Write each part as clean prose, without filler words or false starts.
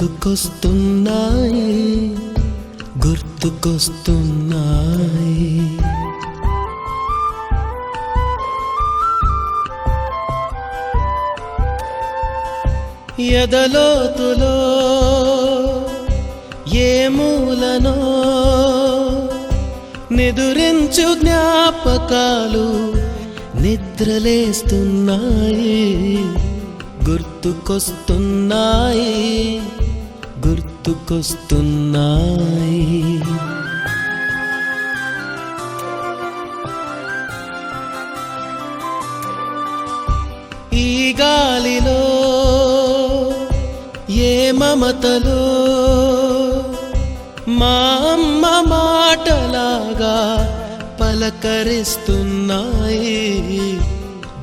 గుర్తుకొస్తున్నాయి గుర్తుకొస్తున్నాయి. ఎదలోతులో ఏ మూలనో నిదురించు జ్ఞాపకాలు నిద్రలేస్తున్నాయి గుర్తుకొస్తున్నాయి గుర్తుకొస్తున్నాయి. ఈ గాలిలో ఏ మమతలో మా అమ్మ మాటలాగా పలకరిస్తున్నాయి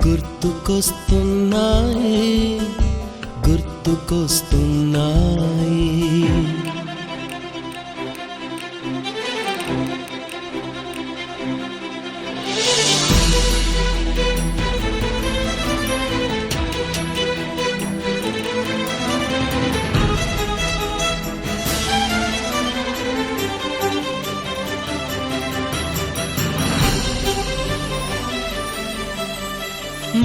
గుర్తుకొస్తున్నాయి గుర్తుకొస్తున్నాయి.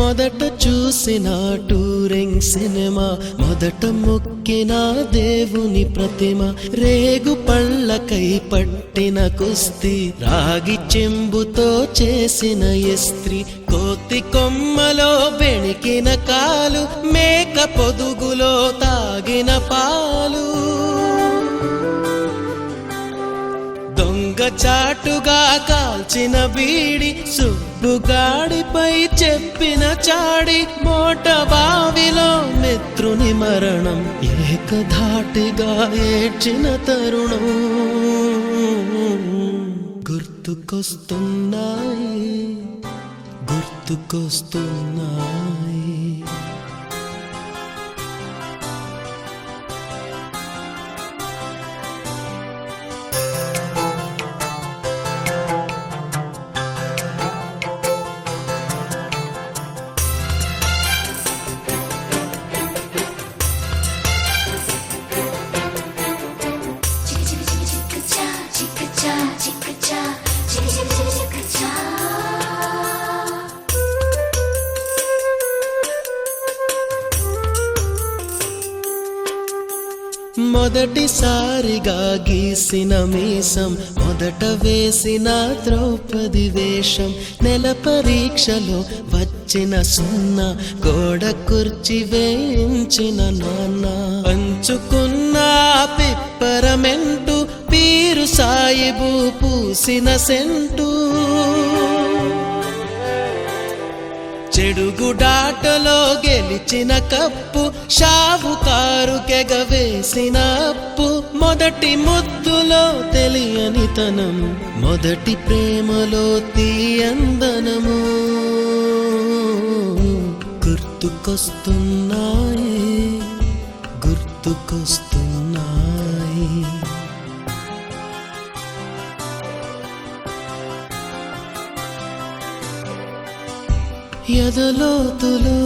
మొదట చూసిన టూరింగ్ సినిమా, మొదట మొక్కిన దేవుని ప్రతిమ, రేగు పళ్ళకై పట్టిన కుస్తీ, రాగి చెంబుతో చేసిన ఇస్త్రీ, కోతి కొమ్మలో బెణికిన కాలు, మేక పొదుగులో తాగిన పాలు, దొంగ చాటుగా కాల్చిన బీడి, సుబ్బుగాడిపై చెప్పిన చాడి, మోట బావిలో మిత్రుని మరణం, ఏకధాటిగా ఏడ్చిన తరుణం గుర్తుకొస్తున్నాయి గుర్తుకొస్తున్నాయి. మొదటిసారిగా గీసిన మీసం, మొదట వేసిన ద్రౌపది వేషం, నెల పరీక్షలో వచ్చిన సున్నా, గోడ కుర్చీ వేయించిన నాన్న, పంచుకున్న పిప్పరమెంటు, పీరు సాయిబు పూసిన సెంటు, చెడుగుడాటలో గెలిచిన కప్పు, షావుకారు కెగవేసిన అప్పు, మొదటి ముద్దులో తెలియని తనం, మొదటి ప్రేమలో తీయందనము గుర్తుకొస్తున్నాయి గుర్తుకొస్తున్నాయి. ఎదలోతులో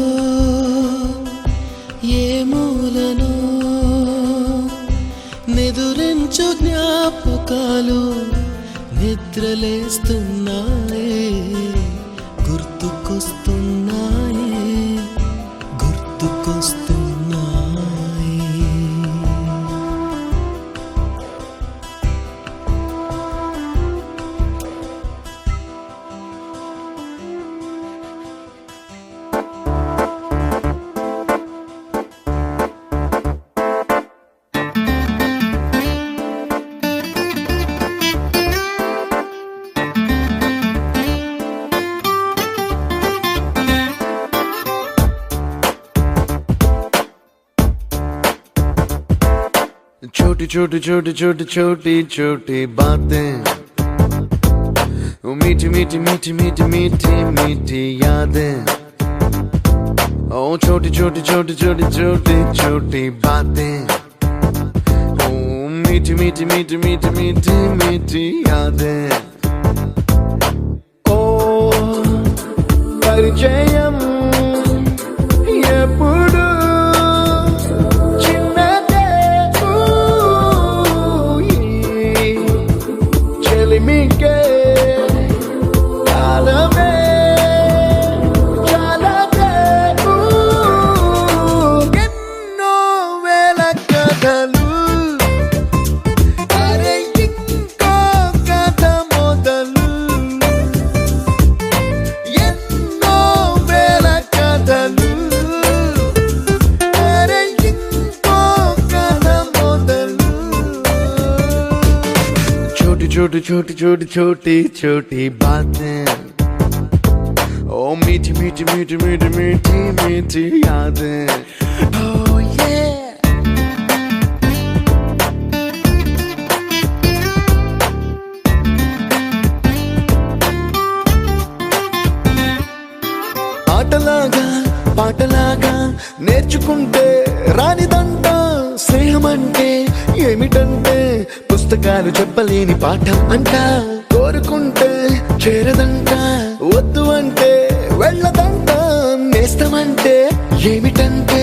ఏ మూలనో నిదురించు జ్ఞాపకాలు నిద్రలేస్తున్నాయి గుర్తుకొస్తున్నాయి గుర్తుకొస్తున్నాయి. छोटी छोटी छोटी छोटी छोटी छोटी बातें, वो मीठी मीठी मीठी मीठी मीठी मीठी यादें, ओ छोटी छोटी छोटी छोटी छोटी छोटी बातें, ओ मीठी मीठी मीठी मीठी मीठी मीठी यादें, ओ परिचयम ఎప్పుడు చిన్నదే छोटी छोटी छोटी छोटी छोटी बातें, ओ मीठी मीठी मीठी मीठी मीठी मीठी यादें. Oh yeah. ఆటలాగా పాటలాగా నేర్చుకుంటే రానిదంట స్నేహం అంటే ఏమిటంటే పుస్తకాలు చెప్పలేని పాఠం అంట. కోరుకుంటే చేరదంట, వద్దు అంటే వెళ్ళదంట. నేస్తమంటే ఏమిటంటే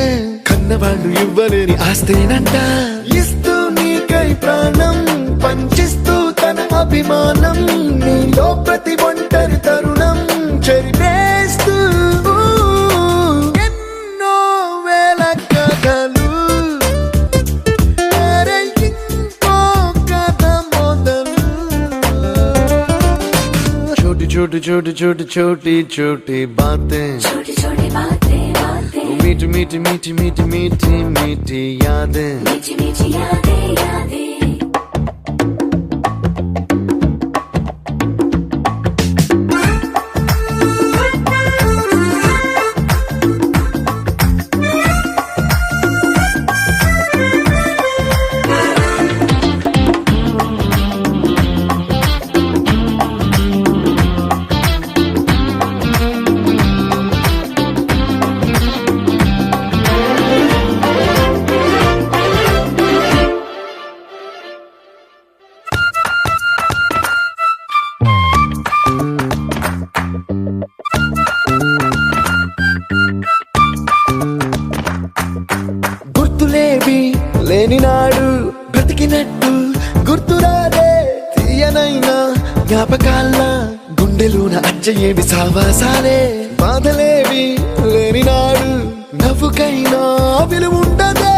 కన్నవాళ్ళు ఇవ్వలేని ఆస్తేనంట. ఇస్తూ నీకై ప్రాణం పంచిస్తూ తన అభిమానం, నీలో ప్రతి ఒంటరి తరుణం చెరిపేస్తూ ఎన్నో వేల కథలు. అరే ఇంకో కథ మొదలు. छोटी छोटी छोटी छोटी छोटी छोटी बातें, छोटी छोटी बातें बातें, मीठी मीठी मीठी मीठी मीठी मीठी यादें. मीठी मीठी यादें यादें. గుర్తులేవి లేని నాడు బ్రతికినట్టు గుర్తురాదే తీయనైనా జ్ఞాపకాల్లా గుండెలోన అచ్చయేవి సావాసాలే. బాధలేవి లేని నాడు నవ్వుకైనా విలువుండదే.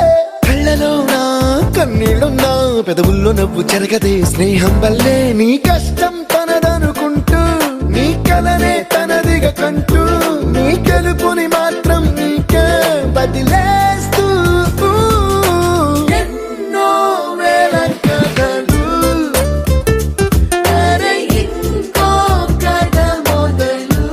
కళ్ళలోనా కన్నీళ్ళున్నా పెదవుల్లో నవ్వు చెరగదే. స్నేహం వల్లే నీ కష్టం తనదనుకుంటూ, నీ కలనే తనదిగా కంటూ, నీ గెలుపుని మాత్రం నీకే బదిలేస్తూ ఎన్నో వేల కథలు. అరే ఇంకో కథ మొదలు.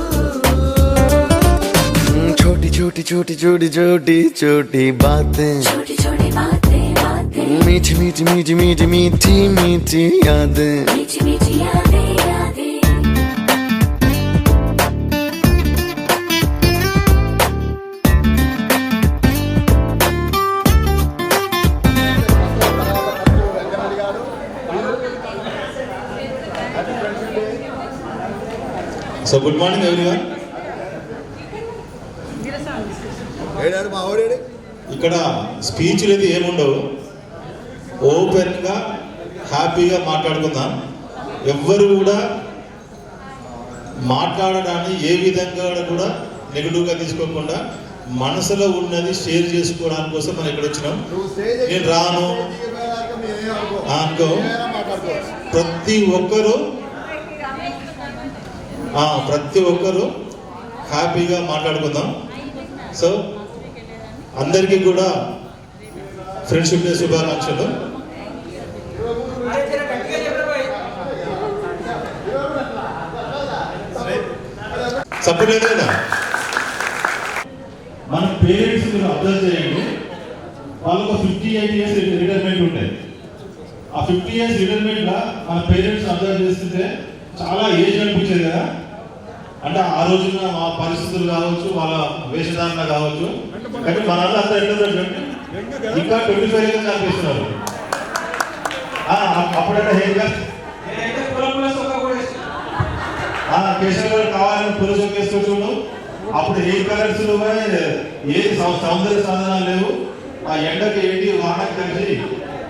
छोटी छोटी छोटी छोटी छोटी छोटी बातें, छोटी छोटी बातें बातें, मीठी मीठी मीठी मीठी मीठी मीठी यादें. मीठी मीठी यादें यादें. So good morning everyone. ఇక్కడ స్పీచ్లు అయితే ఏముండవు, ఓపెన్గా హ్యాపీగా మాట్లాడుకుందాం. ఎవ్వరు కూడా మాట్లాడడాన్ని ఏ విధంగా కూడా నెగిటివ్గా తీసుకోకుండా మనసులో ఉన్నది షేర్ చేసుకోవడానికి కోసం మనం ఇక్కడ వచ్చినాం. నేను రాను అనుకో, ప్రతి ఒక్కరు హ్యాపీగా మాట్లాడుకుందాం. సో అందరికీ కూడా ఫ్రెండ్షిప్ డే శుభాకాంక్షలు. సపోర్ట్ లేదు కదా. మన పేరెంట్స్ మీరు అబ్జర్వ్ చేయండి, వాళ్ళకు 58 years రిటైర్మెంట్ ఉంటాయి. ఆ 50 years రిటైర్మెంట్లో మన పేరెంట్స్ అబ్జర్వ్ చేస్తుంటే చాలా ఏజ్ అనిపించేది కదా. అంటే ఆ రోజున ఆ పరిస్థితులు కావచ్చు, వాళ్ళ వేషధారణ కావచ్చు. కానీ మన అంతా ఇంకా 25 years కనిపిస్తున్నారు. అప్పుడంటే కేశవ్ గారు కావాలని పురుషులు వేసుకొచ్చుడు. అప్పుడు ఏ కలర్స్ ఏ సౌందర్య సాధనాలు లేవు. ఆ ఎండకి ఏంటి వానకి కలిసి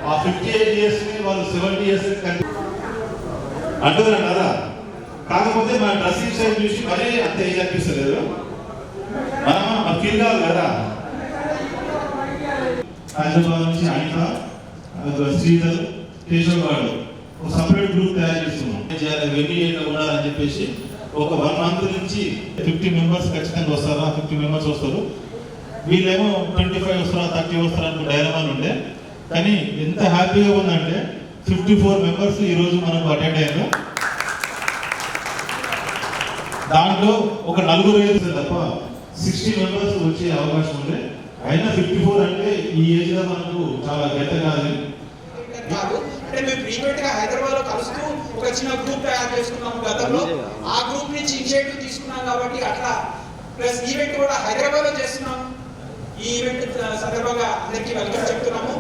ఆ 58 years వాళ్ళు 70 years అంటున్నారు కదా. కాకపోతే మన డ్రెస్సింగ్ స్టైల్ చూసి మరీ అంత ఏజ్ అనిపిస్తలేదు. మనం ఫీల్ కావాలి కదా. హైదరాబాద్ నుంచి అనిత, శ్రీధర్, కేశవ్ గారు ఒక సపరేట్ గ్రూప్ తయారు చేస్తున్నాం. వెంటిలేటర్ ఉండాలని చెప్పేసి ఒక 1 month నుంచి 50 members ఖచ్చితంగా వస్తారా, 50 members వస్తారు. వీళ్ళేమో 25 వస్తారా 30 వస్తారా అనుకో డైలమాలు ఉండే. కానీ ఎంత హ్యాపీగా ఉందంటే 54 మెంబర్స్ ఈరోజు మనకు అటెండ్ అయ్యారు. దాంట్లో ఒక 4 వేలు తప్ప 60 మెంబర్స్ వచ్చే అవకాశం ఉంది. అయినా 54 అంటే ఈ ఏజ్ లో మనకు చాలా గెత్త కాదు. అంటే మేము ఫ్రీక్వెంట్ గా హైదరాబాద్ లో కలుస్తూ ఒక చిన్న గ్రూప్ తయారు చేసుకున్నాము గతంలో. ఆ గ్రూప్ నుంచి ఇనిషియేటివ్ తీసుకున్నాం కాబట్టి అట్లా ప్లస్ ఈవెంట్ కూడా హైదరాబాద్ లో చేస్తున్నాము. ఈ ఈవెంట్ సందర్భంగా అందరికీ వెల్కమ్ చెప్తున్నాము.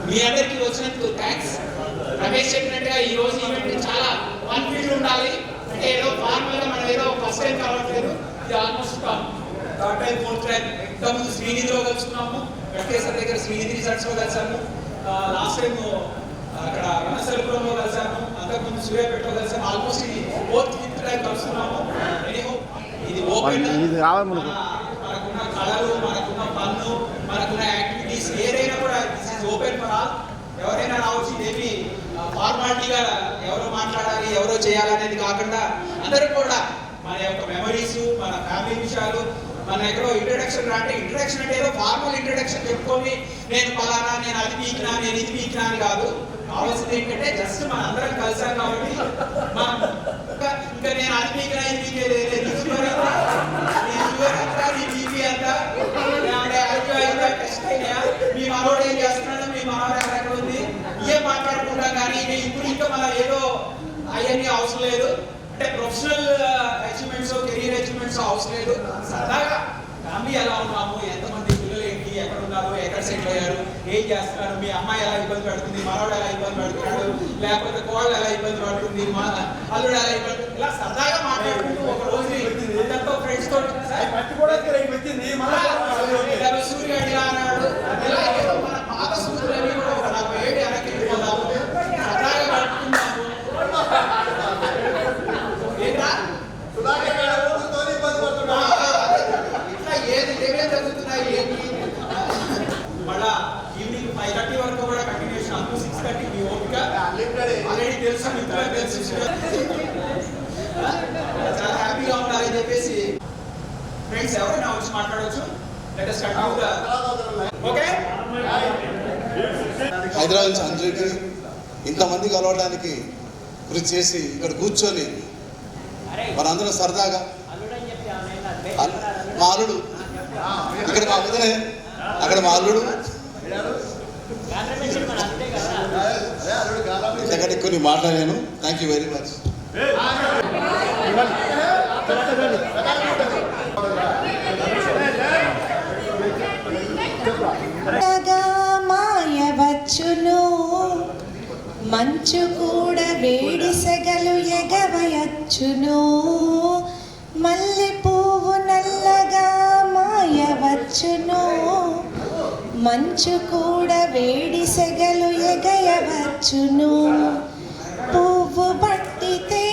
మీ అందరికీ వచ్చినందుకు థ్యాంక్స్. రమేష్ చెప్పినట్టుగా ఈ రోజు ఈవెంట్ చాలా వన్ ఫీల్ ఉండాలి. అంటే ఏదో ఫార్మల్ గా మనం ఏదో ఫస్ట్ టైం కావట్లేదు, ఇది almost third time fourth time. ఇంతకుముందు శ్రీనిధిలో కలుసుకున్నాము, వెంకటేశ్వర దగ్గర శ్రీనిధి రిసార్ట్స్ లో కలిసాము. లాస్ట్ టైం అక్కడ రణసలపురంలో కలిసాము, అంతకుముందు సూర్యాపేటలో కలిసాము. ఆల్మోస్ట్ ఇది ఫోర్త్ ఫిఫ్త్ టైం కలుస్తున్నాము. ఇది ఓపెన్, మనకున్న కళలు, మనకున్న పన్ను, మనకున్న యాక్టివిటీస్ ఏదైనా కూడా this is open for all. ఎవరైనా రావచ్చు. ఇదేమి ఫార్మాలిటీగా ఎవరో మాట్లాడాలి, ఎవరో చేయాలనేది కాకుండా అందరూ కూడా మన యొక్క మెమరీస్, మన ఫ్యామిలీ విషయాలు, మన ఎక్కడో ఇంట్రడక్షన్ అంటే ఇంట్రడక్షన్ అంటే ఏదో ఫార్మల్ ఇంట్రడక్షన్ చెప్పుకొని నేను పలానా, నేను అది పీకినా, నేను ఇది పీకినా అని కాదు. కావాల్సింది ఏంటంటే జస్ట్ మన అందరం కలిసాం కాబట్టి మనం ఇంకా నేను అది పీకినా, ఇది పీకేది మీ మనోడు ఏం చేస్తున్నాడు, మీ మనోడు ఎక్కడ ఉంది, ఏం మాట్లాడుకుంటాం. కానీ ఇప్పుడు ఇంకా మనం ఏదో అవన్నీ అవసరం లేదు. అంటే ప్రొఫెషనల్ అచీవ్మెంట్స్, కెరీర్ అచీవ్మెంట్స్ అవసరం లేదు. సరదాగా ఫ్యామిలీ ఎలా ఉన్నాము, ఎంతమంది పిల్లలు ఏంటి, ఎక్కడ ఉన్నారు, ఎక్కడ సెటిల్ అయ్యారు, ఏం చేస్తున్నారు, మీ అమ్మాయి ఎలా ఇబ్బంది పడుతుంది, మనోడు ఎలా ఇబ్బంది పడుతున్నాడు, లేకపోతే కోళ్ళు ఎలా ఇబ్బంది పడుతుంది, మా అల్లుడు ఎలా ఇబ్బంది, ఇలా సరదాగా మాట్లాడుకుంటూ ఒక రోజు అందరితో ఫ్రెండ్స్ తోటి సూర్యుడు ఇలా అన్నాడు, ఇలా ఏదో మన పాత సూర్యులని కూడా ఒక 40 ఏళ్ళు వెనక్కి వెళ్ళిపోదాము, సరదాగా గడుపుకుందాము. ఇట్లా ఏమేమి జరుగుతున్నాయి ఏంటి. మళ్ళా ఈవినింగ్ 5:30 వరకు కూడా కంటిన్యూషన్ అప్ టు 6:30 మీ ఓపిక ఆల్రెడీ తెలుసు, మిత్రులకు తెలుసు. చాలా హ్యాపీగా ఉండాలని చెప్పేసి ఫ్రెండ్స్ ఎవరైనా వచ్చి మాట్లాడవచ్చు. Let us continue the okay. Hyderabad నుంచి అందరికీ ఇంతమంది కలవడానికి కృషి చేసి ఇక్కడ కూర్చొని మనందరం సరదాగా మా అల్లుడు ఇక్కడ మా వదిలే, అక్కడ మా అల్లుడు ఇంతకంటే కొన్ని మాట్లాడాను. Thank you very much. మాయవచ్చును మంచు కూడా వేడి సెగలు ఎగవయచ్చును. మల్లె పువ్వు నల్లగా మాయవచ్చును, మంచు కూడా వేడి సెగలు ఎగయవచ్చును. పువ్వు బట్టితే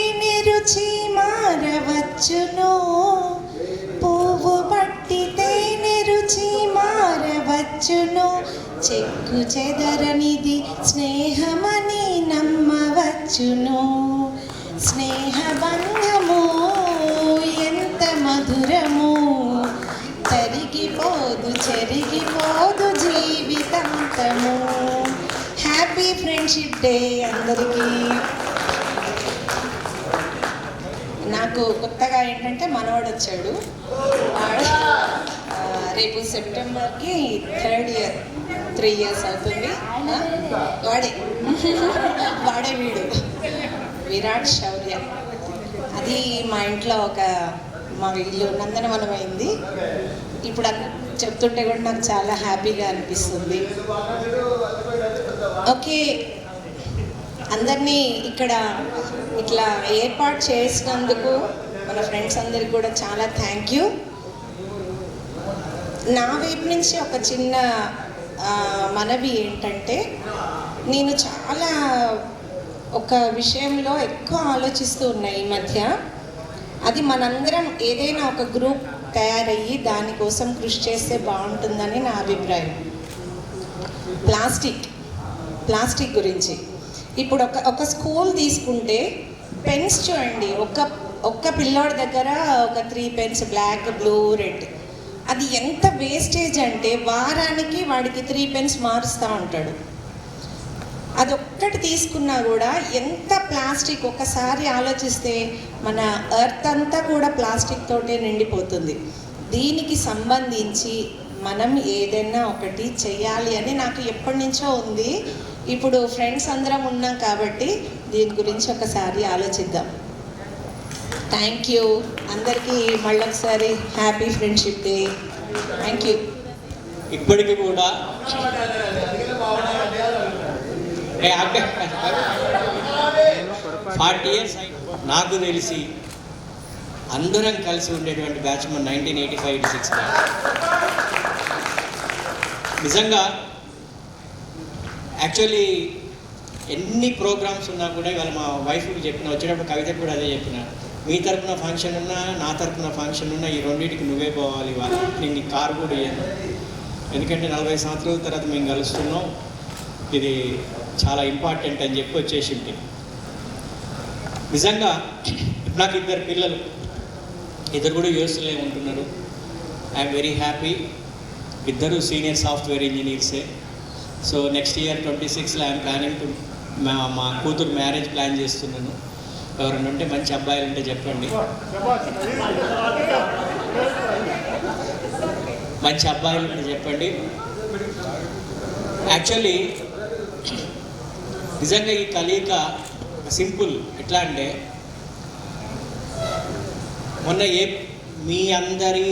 రుచి మారవచ్చును, పువ్వు బట్టితే రుచి మారవచ్చును. చెక్కు చెదరనిది స్నేహమని నమ్మవచ్చును. స్నేహబంధము ఎంత మధురము, తరిగిపోదు చెరిగిపోదు జీవితాంతము. హ్యాపీ ఫ్రెండ్షిప్ డే అందరికీ. నాకు కొత్తగా ఏంటంటే మనవాడు వచ్చాడు. రేపు సెప్టెంబర్కి 3rd ఇయర్, 3 years అవుతుంది. వాడే వీడు విరాట్ శౌర్య. అది మా ఇంట్లో మా ఇల్లు నందనవనం అయింది. ఇప్పుడు చెప్తుంటే కూడా నాకు చాలా హ్యాపీగా అనిపిస్తుంది. ఓకే, అందరినీ ఇక్కడ ఇట్లా ఏర్పాటు చేసినందుకు మన ఫ్రెండ్స్ అందరికి కూడా చాలా థ్యాంక్ యూ. నా వైపు నుంచి ఒక చిన్న మనవి ఏంటంటే, నేను చాలా ఒక విషయంలో ఎక్కువ ఆలోచిస్తూ ఉన్నాయి ఈ మధ్య. అది మనందరం ఏదైనా ఒక గ్రూప్ తయారయ్యి దానికోసం కృషి చేస్తే బాగుంటుందని నా అభిప్రాయం. ప్లాస్టిక్ గురించి ఇప్పుడు ఒక స్కూల్ తీసుకుంటే పెన్స్ చూడండి, ఒక్క పిల్లోడి దగ్గర ఒక 3 పెన్స్, బ్లాక్, బ్లూ, రెడ్. అది ఎంత వేస్టేజ్ అంటే వారానికి వాడికి 3 పెన్స్ మారుస్తూ ఉంటాడు. అదొక్కటి తీసుకున్నా కూడా ఎంత ప్లాస్టిక్, ఒకసారి ఆలోచిస్తే మన ఎర్త్ అంతా కూడా ప్లాస్టిక్ తోటే నిండిపోతుంది. దీనికి సంబంధించి మనం ఏదైనా ఒకటి చెయ్యాలి అని నాకు ఎప్పటి నుంచో ఉంది. ఇప్పుడు ఫ్రెండ్స్ అందరం ఉన్నాం కాబట్టి దీని గురించి ఒకసారి ఆలోచిద్దాం. థ్యాంక్ యూ అందరికీ, మళ్ళొకసారి happy friendship day. Thank you. ఇప్పటికీ కూడా 40 years నాకు తెలిసి అందరం కలిసి ఉండేటువంటి బ్యాచ్ మన 1985-86 బ్యాచ్. నిజంగా యాక్చువల్లీ ఎన్ని ప్రోగ్రామ్స్ ఉన్నా కూడా ఇవాళ మా వైఫ్కి చెప్పిన, వచ్చేటప్పుడు కవితకు కూడా అదే చెప్పిన, మీ తరపున ఫంక్షన్ ఉన్నా నా తరపున ఫంక్షన్ ఉన్నా ఈ రెండింటికి నువ్వే పోవాలి. ఇవాళ నేను నీ కారు కూడా ఇయ్యాను, ఎందుకంటే 40 సంవత్సరాల తర్వాత మేము కలుస్తున్నాం, ఇది చాలా ఇంపార్టెంట్ అని చెప్పి వచ్చేసింది. నిజంగా నాకు 2 పిల్లలు, 2 కూడా యూఎస్లో ఉంటున్నారు. I'm very happy. 2 senior software ఇంజనీర్సే. సో నెక్స్ట్ ఇయర్ 26లో ఐఎమ్ ప్లానింగ్ టు మా కూతురు మ్యారేజ్ ప్లాన్ చేస్తున్నాను. ఎవరైనా ఉంటే మంచి అబ్బాయిలు ఉంటే చెప్పండి, మంచి అబ్బాయిలు ఉంటే చెప్పండి. యాక్చువల్లీ నిజంగా ఈ కలయిక సింపుల్. ఎట్లా అంటే మొన్న మీ అందరి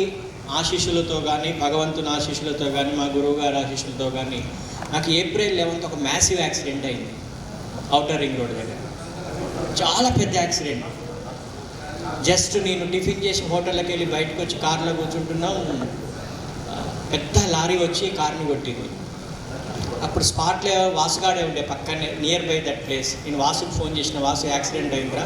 ఆశీస్సులతో కానీ, భగవంతుని ఆశీస్సులతో కానీ, మా గురువు గారి ఆశీస్సులతో కానీ నాకు April 11th ఒక మ్యాసివ్ యాక్సిడెంట్ అయింది ఔటర్ రింగ్ రోడ్ దగ్గర. చాలా పెద్ద యాక్సిడెంట్. జస్ట్ నేను టిఫిన్ చేసి హోటల్లోకి వెళ్ళి బయటకు వచ్చి కార్లో కూర్చుంటున్నాం, పెద్ద లారీ వచ్చి కార్ని కొట్టింది. అప్పుడు స్పాట్లో వాసుగాడే ఉండే పక్కనే, నియర్ బై దట్ ప్లేస్. నేను వాసుకు ఫోన్ చేసిన, వాసు యాక్సిడెంట్ అయిందిరా,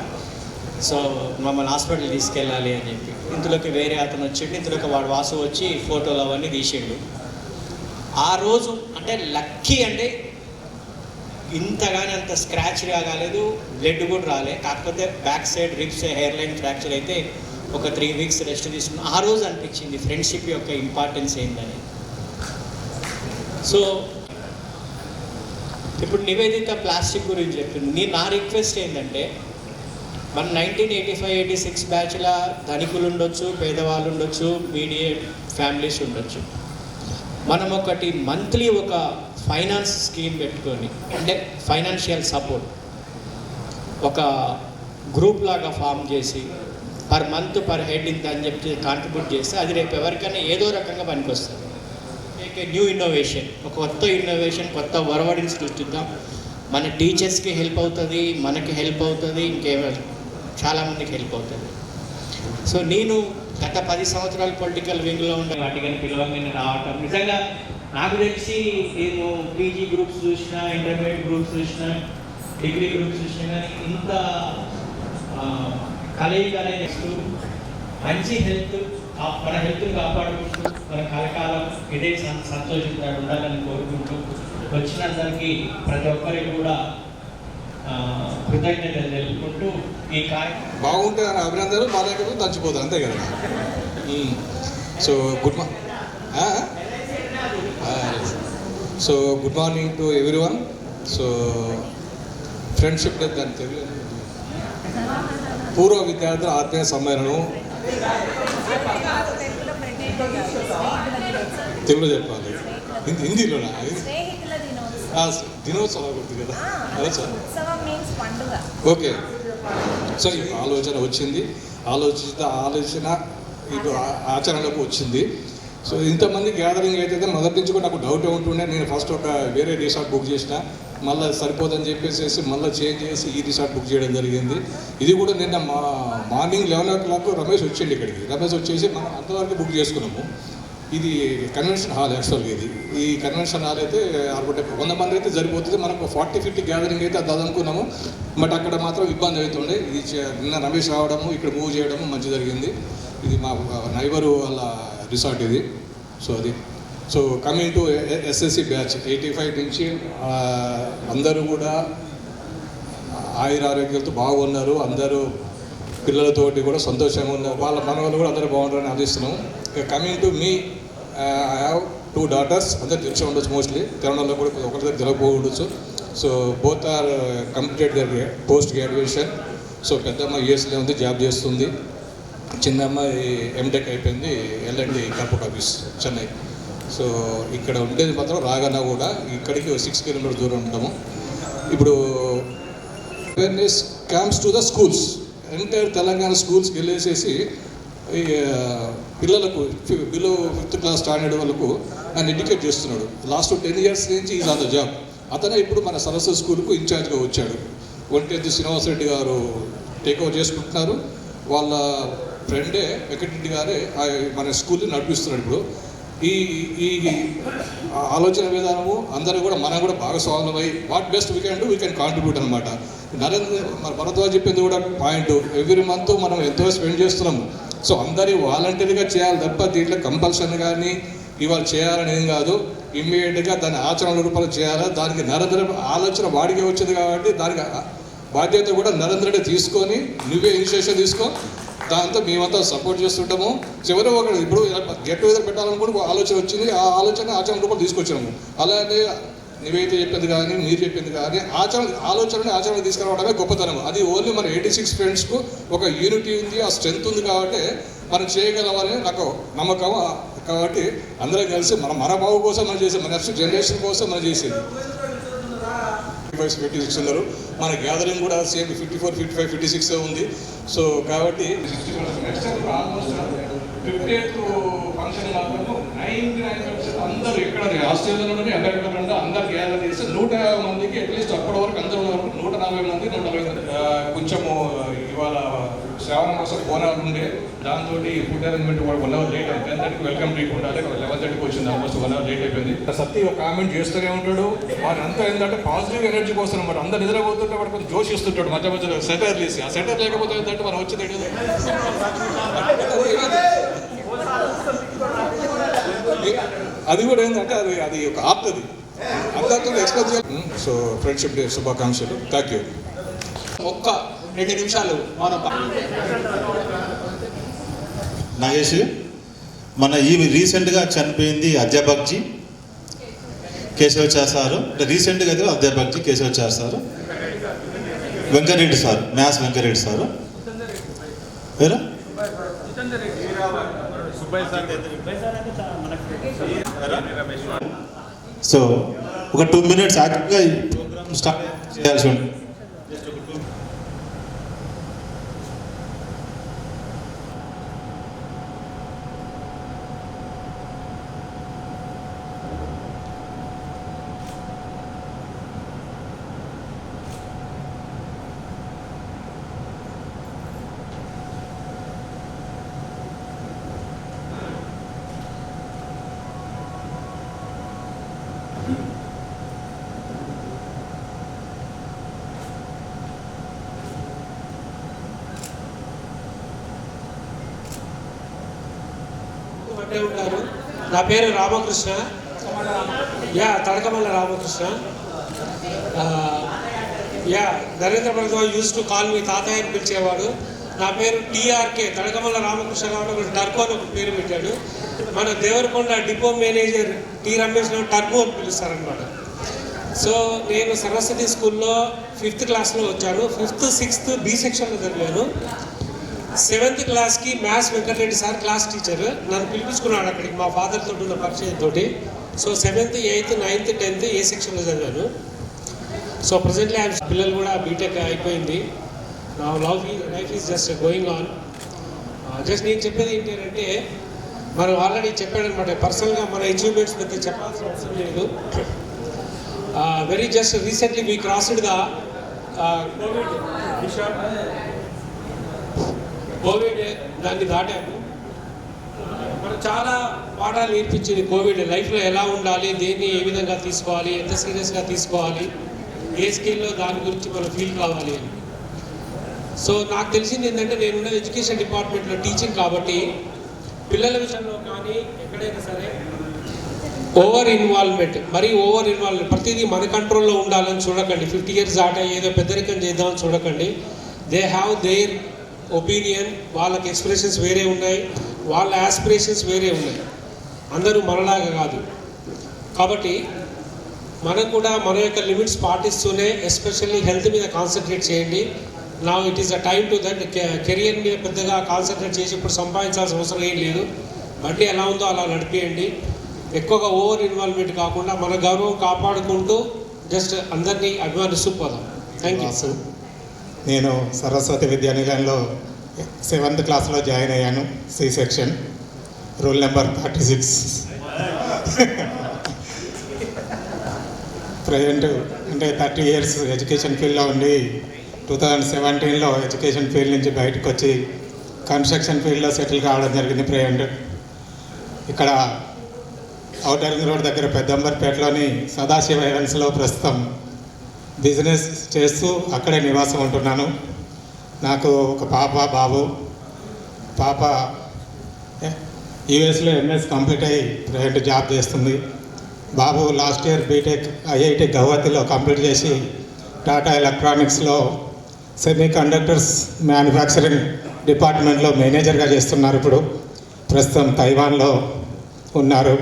సో మమ్మల్ని హాస్పిటల్ తీసుకెళ్ళాలి అని చెప్పి. ఇందులోకి వేరే అతను వచ్చిండు, ఇందులోకి వాడు వాసు వచ్చి ఫోటోలు అవన్నీ తీసిండు. ఆ రోజు అంటే లక్కీ, అంటే ఇంతగానే అంత స్క్రాచ్ కాలేదు, బ్లడ్ కూడా రాలే. కాకపోతే back side ribs hair line fracture అయితే ఒక 3 weeks రెస్ట్ తీసుకున్నాం. ఆ రోజు అనిపించింది ఫ్రెండ్షిప్ యొక్క ఇంపార్టెన్స్ ఏంటని. సో ఇప్పుడు నివేదిత ప్లాస్టిక్ గురించి చెప్పింది. నా రిక్వెస్ట్ ఏంటంటే, మన 1985-86 బ్యాచ్లో ధనికులు ఉండొచ్చు, పేదవాళ్ళు ఉండొచ్చు, మీడియం ఫ్యామిలీస్ ఉండొచ్చు. మనం ఒకటి మంత్లీ ఒక ఫైనాన్స్ స్కీమ్ పెట్టుకొని, అంటే ఫైనాన్షియల్ సపోర్ట్ ఒక గ్రూప్ లాగా ఫామ్ చేసి పర్ మంత్ పర్ హెడ్ ఇంత అని చెప్పి కాంట్రిబ్యూట్ చేస్తే అది రేపు ఎవరికైనా ఏదో రకంగా పనికొస్తుంది. న్యూ ఇన్నోవేషన్, ఒక కొత్త ఇన్నోవేషన్, కొత్త ఒరవడిని సృష్టిద్దాం. మన టీచర్స్కి హెల్ప్ అవుతుంది, మనకి హెల్ప్ అవుతుంది, ఇంకేమైనా చాలామందికి హెల్ప్ అవుతుంది. సో నేను గత 10 సంవత్సరాలు పొలిటికల్ వింగ్లో ఉండే వాటికి పిలవంగానే రావటం, నిజంగా నాకు తెలిసి నేను పీజీ గ్రూప్స్ చూసినా, ఇంటర్మీడియట్ గ్రూప్స్ చూసినా, డిగ్రీ గ్రూప్స్ చూసినా, కానీ ఇంత కలయిక అనేది మంచి హెల్త్, మన హెల్త్ని కాపాడుకుంటూ మన కలకాలం ఇదే సంతోషంగా ఉండాలని కోరుకుంటూ వచ్చినందరికీ ప్రతి ఒక్కరికి కూడా కృతజ్ఞతలు తెలుపుకుంటూ ఈ కార్యక్రమం బాగుంటుంది అని అభినందనలు, మా దగ్గర దంచిపోతుంది అంతే కదా. So good morning to everyone. So friendship day దాని పూర్వ విద్యార్థుల ఆత్మీయ సమ్మేళనం తెలుగులో చెప్పాలి, హిందీలోనా? దినోత్సవం గుర్తు కదా, అదే సార్. ఓకే, సో ఈ ఆలోచన వచ్చింది, ఆలోచన ఇటు ఆచరణకు వచ్చింది. సో ఇంతమంది గ్యాదరింగ్ అయితే మొదటి నుంచి కూడా నాకు డౌట్ ఉంటుండే. నేను ఫస్ట్ ఒక వేరే రిసార్ట్ బుక్ చేసిన, మళ్ళీ సరిపోదని చెప్పేసి మళ్ళీ చేంజ్ చేసి ఈ రిసార్ట్ బుక్ చేయడం జరిగింది. ఇది కూడా నిన్న మార్నింగ్ 11 o'clock రమేష్ వచ్చిండి ఇక్కడికి. రమేష్ వచ్చేసి మనం అంతవరకు బుక్ చేసుకున్నాము. ఇది కన్వెన్షన్ హాల్ యాక్చువల్గా. ఈ కన్వెన్షన్ హాల్ అయితే 100 మంది అయితే సరిపోతుంది. మనకు 40-50 గ్యాదరింగ్ అయితే అది అనుకున్నాము, బట్ అక్కడ మాత్రం ఇబ్బంది అవుతుండే. ఇది నిన్న రమేష్ రావడము, ఇక్కడ మూవ్ చేయడము మంచి జరిగింది. ఇది మా నైబరు వాళ్ళ రిసార్ట్ ఇది. So coming to SSC batch 85 నుంచి అందరూ కూడా ఆయురారోగ్యాలతో బాగున్నారు. అందరూ పిల్లలతోటి కూడా సంతోషంగా ఉన్నారు. వాళ్ళ మనవాళ్ళు కూడా అందరూ బాగుంటారని ఆశిస్తున్నాం. Coming to me, I have 2 daughters. అందరూ తెలిసి ఉండొచ్చు, మోస్ట్లీ తెలంగాణలో కూడా ఒకరి దగ్గర తెలియకపోవచ్చు. So both are completed their post graduation. So పెద్దమ్మ యూఎస్లో ఉంది, జాబ్ చేస్తుంది. చిన్న అమ్మాయి ఎంటెక్ అయిపోయింది, LMD corporate office Chennai. So ఇక్కడ ఉండేది మాత్రం రాగన్నా కూడా ఇక్కడికి 6 కిలోమీటర్ దూరం ఉంటాము. ఇప్పుడు awareness camps to the schools, entire Telangana స్కూల్స్కి వెళ్ళేసేసి ఈ పిల్లలకు బిలో 5th క్లాస్ స్టాండర్డ్ వాళ్ళకు ఆయన ఎడ్యుకేట్ చేస్తున్నాడు. లాస్ట్ 10 years నుంచి ఈజ్ ఆన్ ద జాబ్. అతనే ఇప్పుడు మన సరస్వతి స్కూల్కు ఇన్ఛార్జ్గా వచ్చాడు. ఒంటెద్దు శ్రీనివాసరెడ్డి గారు టేక్ ఓవర్ చేసుకుంటున్నారు. వాళ్ళ ఫ్రెండే వెంకటరెడ్డి గారే మన స్కూల్ని నడిపిస్తున్నాడు. ఇప్పుడు ఈ ఈ ఆలోచన విధానము అందరూ కూడా మనం కూడా భాగస్వామ్యమై what best we can contribute అనమాట. భరద్వాజ్ చెప్పింది కూడా పాయింట్, ఎవ్రీ మంత్ మనం ఎంతో స్పెండ్ చేస్తున్నాము. సో అందరి వాలంటీర్గా చేయాలి తప్ప దీంట్లో కంపల్షన్ కానీ ఇవాళ చేయాలని ఏం కాదు. ఇమ్మీడియట్గా దాని ఆచరణ రూపంలో చేయాలి. దానికి నరేంద్ర ఆలోచన వాడికే వచ్చింది కాబట్టి దానికి బాధ్యత కూడా నరేంద్రుడే తీసుకొని నువ్వే ఇనిషియేషన్ తీసుకో. దాంతో మేమంతా సపోర్ట్ చేస్తుంటాము. చివరి ఒకటి ఇప్పుడు గెట్ టుగెదర్ పెట్టాలనుకుంటే ఆలోచన వచ్చింది, ఆ ఆలోచన ఆచరణ రూపంలో తీసుకొచ్చాము. అలానే నువ్వైతే చెప్పింది కానీ మీరు చెప్పింది కానీ ఆలోచన తీసుకురావడమే గొప్పతనం. అది ఓన్లీ మన 86 ఫ్రెండ్స్కు ఒక యూనిటీ ఉంది, ఆ స్ట్రెంత్ ఉంది కాబట్టి మనం చేయగలమని నాకు నమ్మకం. కాబట్టి అందరం కలిసి మన బాబు కోసం మనం చేసాం, మన నెక్స్ట్ జనరేషన్ కోసం మనం చేసేది. 56 ఉన్నారు. మన గ్యాదరింగ్ కూడా సేమ్ 54, 55, 56 ఉంది. సో కాబట్టి 60% ఆల్మోస్ట్ 58th ఫంక్షన్ మాత్రము 99% అందరూ ఇక్కడ ఆస్ట్రేలియాలోనే అమెరికాలో అందరు గ్యాదర్ చేసి 150 మందికి అట్లీస్ట్ అప్పటి వరకు అందరూ 140 మంది 140 మంది కొంచెము ఇవాళ శ్రావణ మాసం బోనాలు ఉండే దాంతో ఫుడ్ అరేంజ్మెంట్ కూడా 1 hour లేట్ అయింది. 10:30కి వెల్కమ్ డ్రింక్ ఉండాలి, 11:30కి వచ్చింది. ఆల్మోస్ట్ 1 hour లేట్ అయిపోయింది. సత్తి ఒక కామెంట్ చేస్తూనే ఉంటాడు. వాడు అంతా ఏంటంటే పాజిటివ్ ఎనర్జీ కోసం అనమాట. అందరు నిద్రపోతుంటే వాడు కొంచెం జోష్ ఇస్తుంటాడు మధ్య మధ్యలో సెటర్ తీసి. ఆ సెటర్ లేకపోతే ఏంటంటే మనం వచ్చింది అది కూడా ఏంటంటే అది ఒక ఆర్ట్. అది అందరితో ఎక్స్ప్రెస్ చేయాలి. సో ఫ్రెండ్షిప్ డే శుభాకాంక్షలు. Thank you. ఒక్క 2 నిమిషాలు మనం నాగేష్, మన ఈ రీసెంట్గా చనిపోయింది అధ్యాపక్జీ కేశవాచార్య సారు. రీసెంట్గా అయితే అధ్యాపక్జీ Keshavacharya sir, Venkareddy sir, maths Venkareddy sir పేరు సో ఒక 2 minutes యాక్టివ్గా ఈ ప్రోగ్రామ్ స్టార్ట్ చేయాల్సి ఉంటుంది. ఉంటారు. నా పేరు Ramakrishna, Tadakamalla Ramakrishna. Narendra Bharadwaj use to call me తాతయ్య అని పిలిచేవాడు. నా పేరు టీఆర్కే, తడకమల్ల రామకృష్ణ కాబట్టి ఒక టర్బో అని ఒక పేరు పెట్టాడు. మన దేవరకొండ డిపో మేనేజర్ టీ రమేష్లో టర్బో అని పిలుస్తారనమాట. సో నేను సరస్వతి స్కూల్లో 5th క్లాస్లో వచ్చాను. 5th, 6th బి సెక్షన్లో చదివాను. 7th క్లాస్కి maths Venkatareddy sir class teacher నన్ను పిలిపించుకున్నాడు అక్కడికి, మా ఫాదర్ తోటి ఉన్న పరిచయంతో. So 7th, 8th, 9th, 10th ఏ సెక్షన్లో చదివాను. సో ప్రజెంట్లీ పిల్లలు కూడా బీటెక్ అయిపోయింది. నా life is just going on. Just నేను చెప్పేది ఏంటంటే మనం ఆల్రెడీ చెప్పాడనమాట. పర్సనల్గా మన అచీవ్మెంట్స్ పెద్ద చెప్పాల్సిన అవసరం లేదు. Very just recently we crossed the Covid, దాన్ని దాటాము. మనం చాలా పాఠాలు నేర్పించింది కోవిడ్. లైఫ్లో ఎలా ఉండాలి, దేన్ని ఏ విధంగా తీసుకోవాలి, ఎంత సీరియస్గా తీసుకోవాలి, ఏ స్కిల్లో దాని గురించి మనం ఫీల్ కావాలి అని. సో నాకు తెలిసింది ఏంటంటే నేనున్న ఎడ్యుకేషన్ డిపార్ట్మెంట్లో టీచింగ్ కాబట్టి పిల్లల విషయంలో కానీ ఎక్కడైనా సరే ఓవర్ ఇన్వాల్వ్మెంట్ ప్రతిదీ మన కంట్రోల్లో ఉండాలని చూడకండి. 50 years దాటా ఏదో పెద్దరికం చేద్దామని చూడకండి. దే హ్యావ్ దేర్ ఒపీనియన్, వాళ్ళకి ఎక్స్ప్రెషన్స్ వేరే ఉన్నాయి, వాళ్ళ యాస్పిరేషన్స్ వేరే ఉన్నాయి. అందరూ మనలాగా కాదు. కాబట్టి మనం కూడా మన యొక్క లిమిట్స్ పాటిస్తూనే ఎస్పెషల్లీ హెల్త్ మీద కాన్సన్ట్రేట్ చేయండి. నా it is a time to that. Career మీద పెద్దగా కాన్సన్ట్రేట్ చేసి ఇప్పుడు సంపాదించాల్సిన అవసరం ఏం లేదు. బండి ఎలా ఉందో అలా నడిపేయండి. ఎక్కువగా ఓవర్ ఇన్వాల్వ్మెంట్ కాకుండా మన గౌరవం కాపాడుకుంటూ జస్ట్ అందరినీ అభిమానిస్తూ పోదాం. Thank you. నేను సరస్వతి విద్యానిలయంలో 7th క్లాస్లో జాయిన్ అయ్యాను, C section, roll number 36. Present అంటే 30 years ఎడ్యుకేషన్ ఫీల్డ్లో ఉండి 2017లో ఎడ్యుకేషన్ ఫీల్డ్ నుంచి బయటకు వచ్చి కన్స్ట్రక్షన్ ఫీల్డ్లో సెటిల్ కావడం జరిగింది. ప్రజెంట్ ఇక్కడ ఔటర్ రింగ్ రోడ్ దగ్గర పెద్దంబర్పేటలోని సదాశివ హెవెన్స్లో ప్రస్తుతం బిజినెస్ చేస్తూ అక్కడే నివాసం ఉంటున్నాను. నాకు ఒక పాప, బాబు. పాప యుఎస్లో ఎంఎస్ కంప్లీట్ అయ్యి ప్రజెంట్ జాబ్ చేస్తుంది. బాబు లాస్ట్ ఇయర్ బీటెక్ ఐఐటి గౌహతిలో కంప్లీట్ చేసి టాటా ఎలక్ట్రానిక్స్లో సెమీ కండక్టర్స్ మ్యానుఫ్యాక్చరింగ్ డిపార్ట్మెంట్లో మేనేజర్గా చేస్తున్నారు. ఇప్పుడు ప్రస్తుతం తైవాన్లో ఉన్నారు.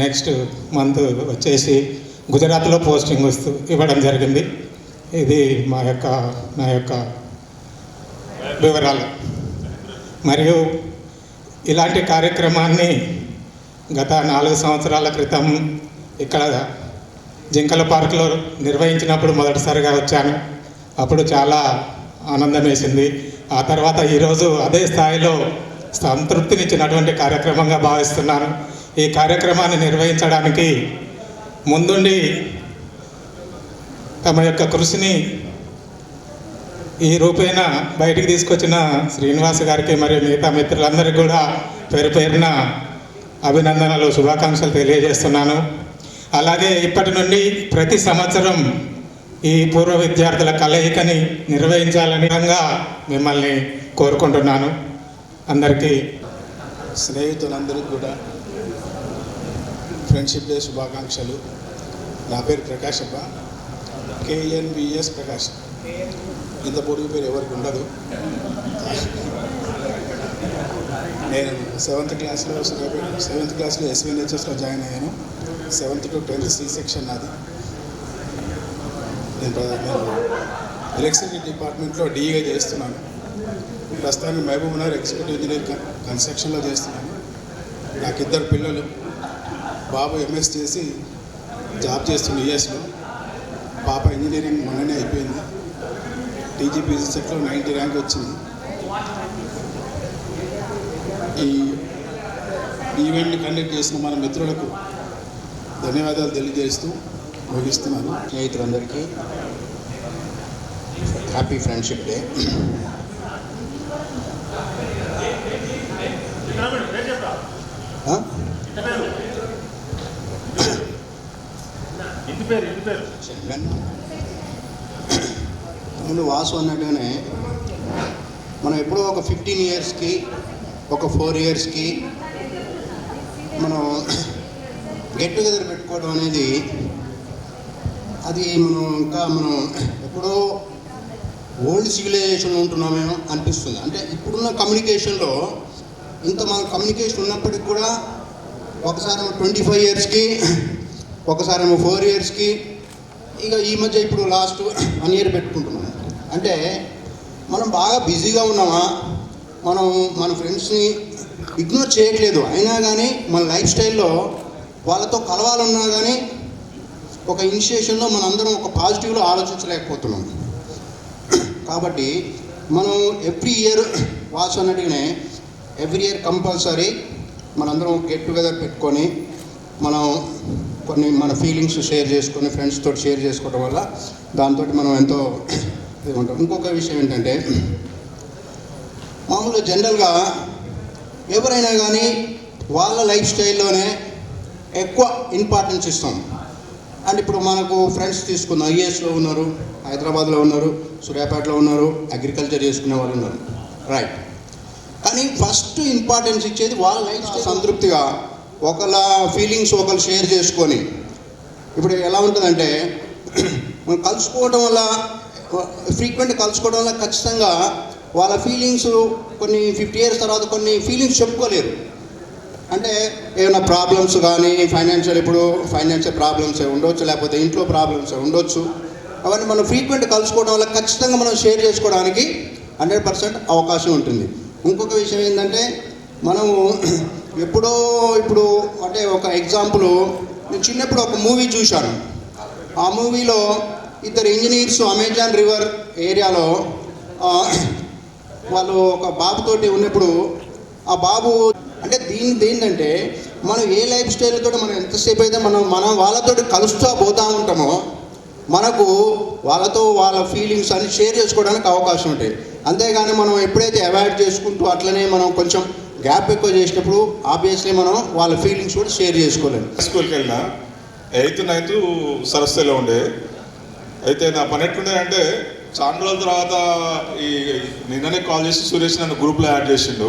నెక్స్ట్ మంత్ వచ్చేసి గుజరాత్లో పోస్టింగ్ ఇవ్వడం జరిగింది. ఇది నా యొక్క వివరాలు. మరియు ఇలాంటి కార్యక్రమాన్ని గత 4 సంవత్సరాల క్రితం ఇక్కడ జింకల పార్క్లో నిర్వహించినప్పుడు మొదటిసారిగా వచ్చాను. అప్పుడు చాలా ఆనందం వేసింది. ఆ తర్వాత ఈరోజు అదే స్థాయిలో సంతృప్తినిచ్చినటువంటి కార్యక్రమంగా భావిస్తున్నాను. ఈ కార్యక్రమాన్ని నిర్వహించడానికి ముందుండి తమ యొక్క కృషిని ఈ రూపేణ బయటికి తీసుకొచ్చిన శ్రీనివాస్ గారికి మరియు మిగతా మిత్రులందరికీ కూడా పేరు పేరున అభినందనలు, శుభాకాంక్షలు తెలియజేస్తున్నాను. అలాగే ఇప్పటి నుండి ప్రతి సంవత్సరం ఈ పూర్వ విద్యార్థుల కలయికని నిర్వహించాలని మిమ్మల్ని కోరుకుంటున్నాను. అందరికీ స్నేహితులందరికీ కూడా ఫ్రెండ్షిప్ డే శుభాకాంక్షలు. నా పేరు ప్రకాష్ అబ్బ, KNVS ప్రకాష్. ఇంత పొడుగు పేరు ఎవరికి ఉండదు. నేను 7th క్లాస్లో SVNHSలో జాయిన్ అయ్యాను. 7th to 10th C section నాది. నేను ఎలక్ట్రిసిటీ డిపార్ట్మెంట్లో డీగా చేస్తున్నాను. ప్రస్తుతానికి మహబూబ్నగర్ ఎగ్జిక్యూటివ్ ఇంజనీర్ కన్స్ట్రక్షన్లో చేస్తున్నాను. నాకు 2 పిల్లలు. బాబు ఎంఎస్ చేసి జాబ్ చేస్తుంది యుఎస్లో. పాప ఇంజనీరింగ్ మొన్ననే అయిపోయింది. టీజీపీసీ సెట్లో 90 ర్యాంక్ వచ్చింది. ఈ ఈవెంట్ని కండక్ట్ చేసిన మన మిత్రులకు ధన్యవాదాలు తెలియజేస్తూ ముగిస్తున్నాను. స్నేహితులందరికీ హ్యాపీ ఫ్రెండ్షిప్ డే. ముందు వాసు అన్నట్టుగానే మనం ఎప్పుడో ఒక 15 yearsకి, ఒక 4 yearsకి మనం గెట్ టుగెదర్ పెట్టుకోవడం అనేది అది మనం ఎప్పుడో ఓల్డ్ సివిలైజేషన్లో ఉంటున్నామేమో అనిపిస్తుంది. అంటే ఇప్పుడున్న కమ్యూనికేషన్లో ఇంత మన కమ్యూనికేషన్ ఉన్నప్పటికి కూడా ఒకసారి 25 yearsకి, ఒకసారి 4 yearsకి, ఇక ఈ మధ్య ఇప్పుడు లాస్ట్ 1 year పెట్టుకుంటున్నాం. అంటే మనం బాగా బిజీగా ఉన్నామా, మనం మన ఫ్రెండ్స్ని ఇగ్నోర్ చేయట్లేదు, అయినా కానీ మన లైఫ్ స్టైల్లో వాళ్ళతో కలవాలన్నా కానీ ఒక ఇనిషియేషన్లో మనందరం ఒక పాజిటివ్లో ఆలోచించలేకపోతున్నాం. కాబట్టి మనం ఎవ్రీ ఇయర్ వాచ్ అన్నట్టుగానే ఎవ్రీ ఇయర్ కంపల్సరీ మనందరం గెట్ టుగెదర్ పెట్టుకొని మనం కొన్ని మన ఫీలింగ్స్ షేర్ చేసుకొని ఫ్రెండ్స్తో షేర్ చేసుకోవడం వల్ల దాంతో మనం ఎంతో ఉంటాం. ఇంకొక విషయం ఏంటంటే మామూలుగా జనరల్గా ఎవరైనా కానీ వాళ్ళ లైఫ్ స్టైల్లోనే ఎక్కువ ఇంపార్టెన్స్ ఇస్తాం. అండ్ ఇప్పుడు మనకు ఫ్రెండ్స్ తీసుకుందాం, ఐఏఎస్లో ఉన్నారు, హైదరాబాద్లో ఉన్నారు, సూర్యాపేటలో ఉన్నారు, అగ్రికల్చర్ చేసుకునే వాళ్ళు ఉన్నారు, రైట్. కానీ ఫస్ట్ ఇంపార్టెన్స్ ఇచ్చేది వాళ్ళ లైఫ్ స్టైల్. సంతృప్తిగా ఒకళ్ళ ఫీలింగ్స్ ఒకళ్ళు షేర్ చేసుకొని, ఇప్పుడు ఎలా ఉంటుందంటే మనం కలుసుకోవడం వల్ల, ఫ్రీక్వెంట్ కలుసుకోవడం వల్ల ఖచ్చితంగా వాళ్ళ ఫీలింగ్స్ కొన్ని 50 years తర్వాత కొన్ని ఫీలింగ్స్ చెప్పుకోలేరు. అంటే ఏమైనా ప్రాబ్లమ్స్ కానీ ఫైనాన్షియల్ ప్రాబ్లమ్స్ ఉండొచ్చు, లేకపోతే ఇంట్లో ప్రాబ్లమ్స్ ఉండొచ్చు. అవన్నీ మనం ఫ్రీక్వెంట్ కలుసుకోవడం వల్ల ఖచ్చితంగా మనం షేర్ చేసుకోవడానికి 100% అవకాశం ఉంటుంది. ఇంకొక విషయం ఏంటంటే మనము ఇప్పుడు అంటే ఒక ఎగ్జాంపుల్, నేను చిన్నప్పుడు ఒక మూవీ చూశాను. ఆ మూవీలో ఇద్దరు ఇంజనీర్స్ అమెజాన్ రివర్ ఏరియాలో వాళ్ళు ఒక బాబుతోటి ఉన్నప్పుడు ఆ బాబు అంటే ఏంటంటే మనం ఏ లైఫ్ స్టైల్తో మనం ఎంతసేపు అయితే మనం వాళ్ళతో కలుస్తూ పోతూ ఉంటామో మనకు వాళ్ళ ఫీలింగ్స్ అన్ని షేర్ చేసుకోవడానికి అవకాశం ఉంటాయి. అంతేగాని మనం ఎప్పుడైతే అవాయిడ్ చేసుకుంటూ అట్లనే మనం కొంచెం గ్యాప్ ఎక్కువ చేసినప్పుడు ఆబ్వియస్లీ మనం వాళ్ళ ఫీలింగ్స్ కూడా షేర్ చేసుకోలేము. స్కూల్కి వెళ్ళినా 8th 9th సరస్సులో ఉండే. అయితే నా పని ఎట్లుండే అంటే చాలా రోజుల తర్వాత ఈ నిన్ననే కాల్ చేసి సురేష్ నన్ను గ్రూప్లో యాడ్ చేసిండు.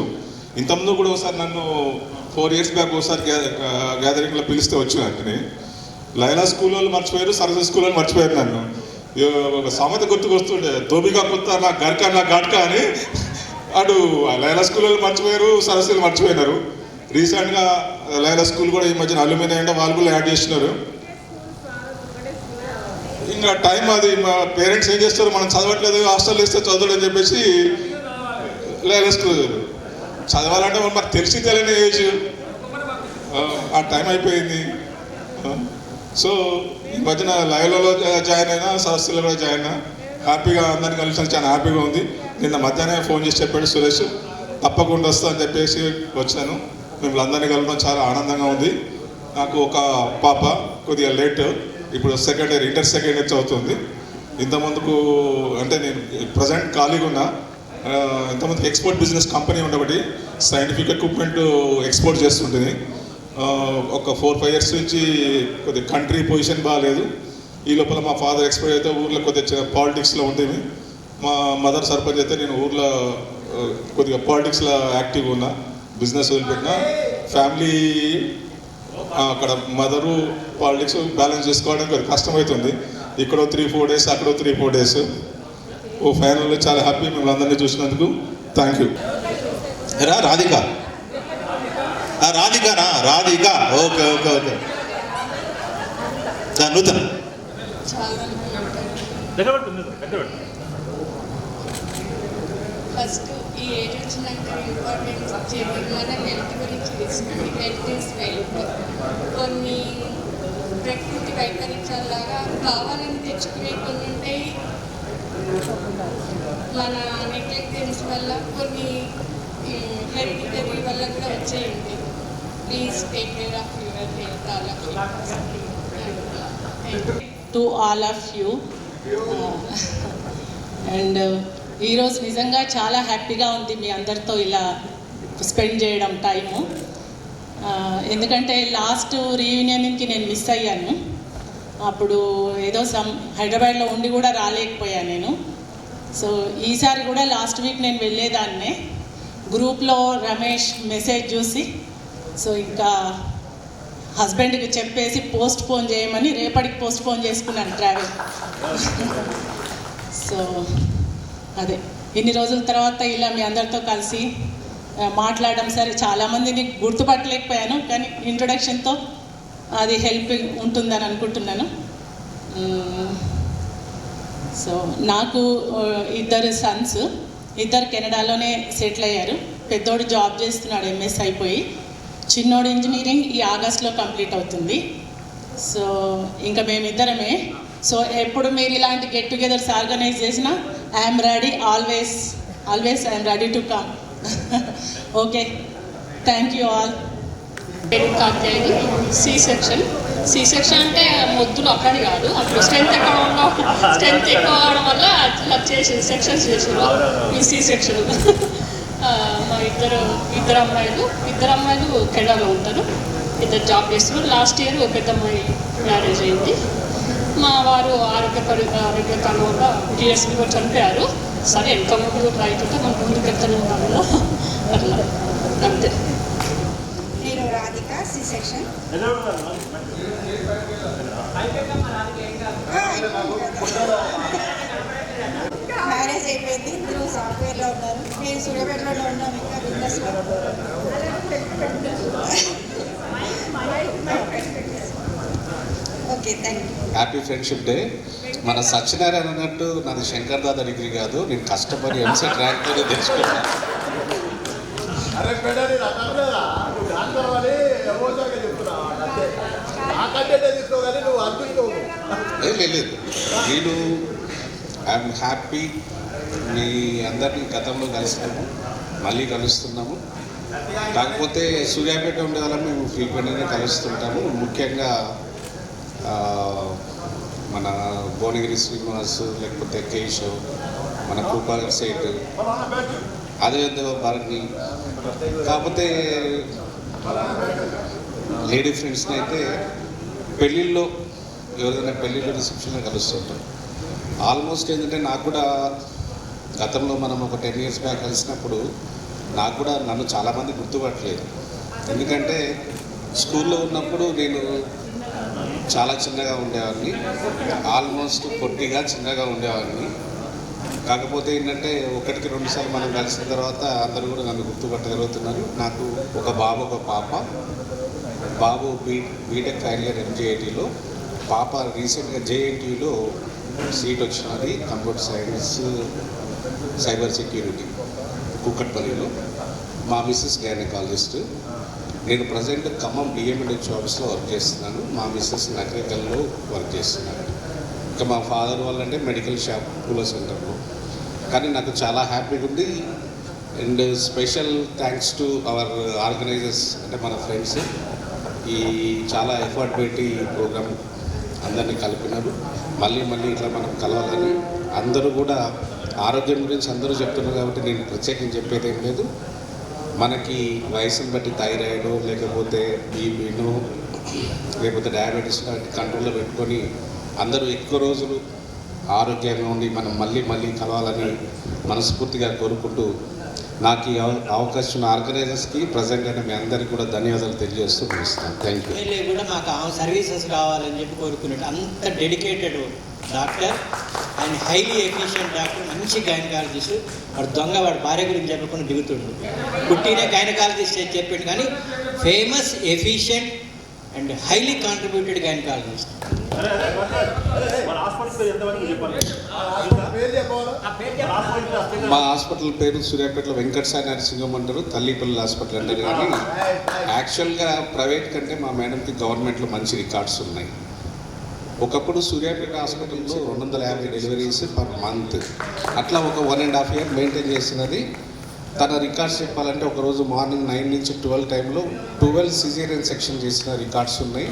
ఇంతకుముందు కూడా ఒకసారి నన్ను 4 years బ్యాక్ ఒకసారి గ్యాదరింగ్లో పిలిస్తే వచ్చినట్టుని లైలా స్కూల్ వాళ్ళు మర్చిపోయారు, సరస్వతి స్కూల్ వాళ్ళు మర్చిపోయారు. నన్ను ఒక సామెత గుర్తుకొస్తుండే, దోబిగా కొత్త నా గడ్క నా గడ్క అని. అటు లైలా స్కూల్ వాళ్ళు మర్చిపోయారు, సరస్వతి మర్చిపోయినారు. రీసెంట్గా లైలా స్కూల్ కూడా ఈ మధ్యన అల్యూమినియం అంటే వాళ్ళు కూడా యాడ్ చేస్తున్నారు. ఇంకా టైం అది మా పేరెంట్స్ ఏం చేస్తారు, మనం చదవట్లేదు హాస్టల్ ఇస్తే చదవడం అని చెప్పేసి లైలా స్కూల్ చదవాలంటే మాకు తెలియని ఏజ్, ఆ టైం అయిపోయింది. సో ఈ మధ్యన లైవ్లలో జాయిన్ అయినా, సరస్సులో కూడా జాయిన్ అయినా. హ్యాపీగా అందరిని కలిసి చాలా హ్యాపీగా ఉంది. నిన్న మధ్యాహ్నం ఫోన్ చేసి చెప్పాడు సురేష్, తప్పకుండా వస్తా అని చెప్పేసి వచ్చాను. మిమ్మల్ని అందరినీ కలవడం చాలా ఆనందంగా ఉంది. నాకు ఒక పాప కొద్దిగా లేట్, ఇప్పుడు ఇంటర్ సెకండ్ ఇయర్ చదువుతుంది. ఇంతకుముందుకు అంటే నేను ప్రజెంట్ ఖాళీగా ఉన్నా. ఇంతకుముందుకు ఎక్స్పోర్ట్ బిజినెస్ కంపెనీ ఉండబట్టి సైంటిఫిక్ ఎక్విప్మెంట్ ఎక్స్పోర్ట్ చేస్తుంటుంది. ఒక 4-5 years నుంచి కొద్దిగా కంట్రీ పొజిషన్ బాగాలేదు. ఈ లోపల మా ఫాదర్ ఎక్స్పైర్ అయితే ఊర్లో కొద్దిగా పాలిటిక్స్లో ఉండేవి. మా మదర్ సర్పంచ్ అయితే నేను ఊర్లో కొద్దిగా పాలిటిక్స్లో యాక్టివ్గా ఉన్నా. బిజినెస్ వదిలిపెట్టిన ఫ్యామిలీ అక్కడ మదరు పాలిటిక్స్ బ్యాలెన్స్ చేసుకోవడానికి కొద్దిగా కష్టమవుతుంది. ఇక్కడ 3-4 days, అక్కడ 3-4 days. ఫైనల్లో చాలా హ్యాపీ మిమ్మల్ని అందరినీ చూసినందుకు. Thank you. Radhika okay okay okay. Nutan first ఈ ఏజ్ వచ్చినాక ఇంపార్టెన్స్ ఇచ్చేది మన హెల్త్ గురించి తీసుకోండి. Health is wealth. కొన్ని ప్రకృతి వైపరీత్యాలాగా కావాలని తెచ్చుకునే కొన్ని ఉంటాయి. మన నెగ్లెక్టెన్స్ వల్ల కొన్ని హెరిడిటరీ వల్ల కూడా వచ్చేయండి. Please take care of your health all of you. To all of you. And ఈరోజు నిజంగా చాలా హ్యాపీగా ఉంది మీ అందరితో ఇలా స్పెండ్ చేయడం టైము. ఎందుకంటే లాస్ట్ రీయూనియన్కి నేను మిస్ అయ్యాను. అప్పుడు ఏదో హైదరాబాద్లో ఉండి కూడా రాలేకపోయాను నేను. సో ఈసారి కూడా లాస్ట్ వీక్ నేను వెళ్ళేదాన్నే. గ్రూప్లో రమేష్ మెసేజ్ చూసి సో ఇంకా హస్బెండ్కి చెప్పేసి పోస్ట్ పోన్ చేయమని రేపటికి పోస్ట్ పోన్ చేసుకున్నాను ట్రావెల్. సో అదే ఇన్ని రోజుల తర్వాత ఇలా మీ అందరితో కలిసి మాట్లాడడం, సరే చాలామందిని గుర్తుపట్టలేకపోయాను కానీ ఇంట్రొడక్షన్తో అది హెల్ప్ ఉంటుందని అనుకుంటున్నాను. సో నాకు 2 sons, 2 కెనడాలోనే సెటిల్ అయ్యారు. పెద్దోడు జాబ్ చేస్తున్నాడు MS అయిపోయి, చిన్నోడు ఇంజనీరింగ్ ఈ ఆగస్ట్లో కంప్లీట్ అవుతుంది. సో ఇంకా మేమిద్దరమే. సో ఎప్పుడు మీరు ఇలాంటి గెట్ టుగెదర్స్ ఆర్గనైజ్ చేసినా I'm ready, always I'm ready to come. Okay, thank you all. కాకేది సి సెక్షన్ అంటే మొద్దులు అక్కడి కాదు, అప్పుడు స్ట్రెంత్ ఎక్కువ అవడం వల్ల అట్లా చేసింది, సెక్షన్స్ చేసారు. ఈ సి సెక్షన్ మా ఇద్దరు అమ్మాయిలు కెనడాలో ఉంటారు. 2 జాబ్ చేస్తున్నారు. లాస్ట్ ఇయర్ పెద్ద అమ్మాయి మ్యారేజ్ అయింది. మా వారు ఆరోగ్య కారణం వల్ల GSB కూడా చనిపోయారు. సరే ఎంత ముందు ట్రై అయితే మనం ముందుకు వెళ్తూనే ఉన్నాం కదా, అట్లా అంతే. నేను రాధిక, సి సెక్షన్. మ్యారేజ్ అయిపోయింది. 2 సాఫ్ట్వేర్లో ఉన్నారు. నేను సూర్యాపేటలో ఉన్నాను. ఇంకా బిజినెస్లో okay, thank you. Happy friendship day. మన సత్యనారాయణ అన్నట్టు నాది శంకర్ దాదా డిగ్రీ కాదు, నేను కష్టపడి ఎంసెట్ ర్యాంక్తో తెచ్చుకున్నాను. లేదు, నేను ఐఎమ్ హ్యాపీ. మీ అందరినీ గతంలో కలిసినాము, మళ్ళీ కలుస్తున్నాము. కాకపోతే సూర్యాపేట ఉండే వాళ్ళని మేము ఫ్రీక్వెంట్గానే కలుస్తుంటాము. ముఖ్యంగా మన భువనగిరి శ్రీనివాస్, లేకపోతే కేశవ్, మన కృపాల్ సేట్, అదేవిధంగా భరణి. కాకపోతే లేడీ ఫ్రెండ్స్ని అయితే పెళ్ళిళ్ళలో, ఎవరైనా పెళ్ళిళ్ళు రిసెప్షన్లో కలుస్తుంటాం. ఆల్మోస్ట్ ఏంటంటే నాకు కూడా గతంలో మనం ఒక 10 years బ్యాక్ కలిసినప్పుడు నాకు కూడా నన్ను చాలామంది గుర్తుపట్టలేదు. ఎందుకంటే స్కూల్లో ఉన్నప్పుడు నేను చాలా చిన్నగా ఉండేవాడిని, ఆల్మోస్ట్ పొట్టిగా చిన్నగా ఉండేవాడిని. కాకపోతే ఏంటంటే 1-2 సార్లు మనం కలిసిన తర్వాత అందరూ కూడా నన్ను గుర్తుపట్టగలుగుతున్నారు. నాకు ఒక బాబు, ఒక పాప. బాబు బీటెక్ ఫైనల్ ఇయర్ MJITలో, పాప రీసెంట్గా JNTలో సీట్ వచ్చినది, కంప్యూటర్ సైన్స్ సైబర్ సెక్యూరిటీ, కూకట్పల్లిలో. మా మిస్సెస్ గైనకాలజిస్ట్. నేను ప్రజెంట్ ఖమ్మం DMNH ఆఫీస్లో వర్క్ చేస్తున్నాను. మా మిస్సెస్ నగరికల్లో వర్క్ చేస్తున్నాను. ఇంకా మా ఫాదర్ వాళ్ళంటే మెడికల్ షాప్ పూల సెంటర్లో. కానీ నాకు చాలా హ్యాపీగా ఉంది. And special thanks to our organisers, అంటే మన ఫ్రెండ్స్. ఈ చాలా ఎఫర్ట్ పెట్టి ఈ ప్రోగ్రామ్ అందరినీ కలిపినారు. మళ్ళీ ఇట్లా మనం కలవాలని అందరూ కూడా ఆరోగ్యం గురించి అందరూ చెప్తున్నారు కాబట్టి నేను ప్రత్యేకంగా చెప్పేది ఏం లేదు. మనకి వయసును బట్టి థైరాయిడ్, లేకపోతే బీపీను, లేకపోతే డయాబెటీస్ కంట్రోల్లో పెట్టుకొని అందరూ ఎక్కువ రోజులు ఆరోగ్యంగా ఉండి మనం మళ్ళీ కలవాలని మనస్ఫూర్తిగా కోరుకుంటూ, నాకు ఈ అవకాశం ఆర్గనైజర్స్కి ప్రజెంట్ అయిన మీ అందరికీ కూడా ధన్యవాదాలు తెలియజేస్తూ ముగిస్తాను. Thank you. కూడా మాకు సర్వీసెస్ కావాలని చెప్పి కోరుకున్నట్టు అంత dedicated doctor and highly efficient doctor, మంచి గైనకాలజిస్ట్. వాడు దొంగ, వాడు భార్య గురించి చెప్పకుండా దిగుతుండు. పుట్టినే గైనకాలజిస్ట్ అని చెప్పిండు, కానీ famous, efficient and highly contributed gynaecologist. మా హాస్పిటల్ పేరు సూర్యాపేటలో వెంకటసాయి నరసింహం అంటారు, తల్లిపల్లి హాస్పిటల్ అంటారు. కానీ యాక్చువల్గా ప్రైవేట్ కంటే మా మేడంకి గవర్నమెంట్లో మంచి రికార్డ్స్ ఉన్నాయి. ఒకప్పుడు సూర్యాపేట హాస్పిటల్లో 250 డెలివరీస్ పర్ మంత్, అట్లా ఒక 1.5 year మెయింటైన్ చేసినది. తన రికార్డ్స్ చెప్పాలంటే ఒకరోజు మార్నింగ్ 9 నుంచి 12 టైంలో 12 సిజేరియన్ సెక్షన్ చేసిన రికార్డ్స్ ఉన్నాయి.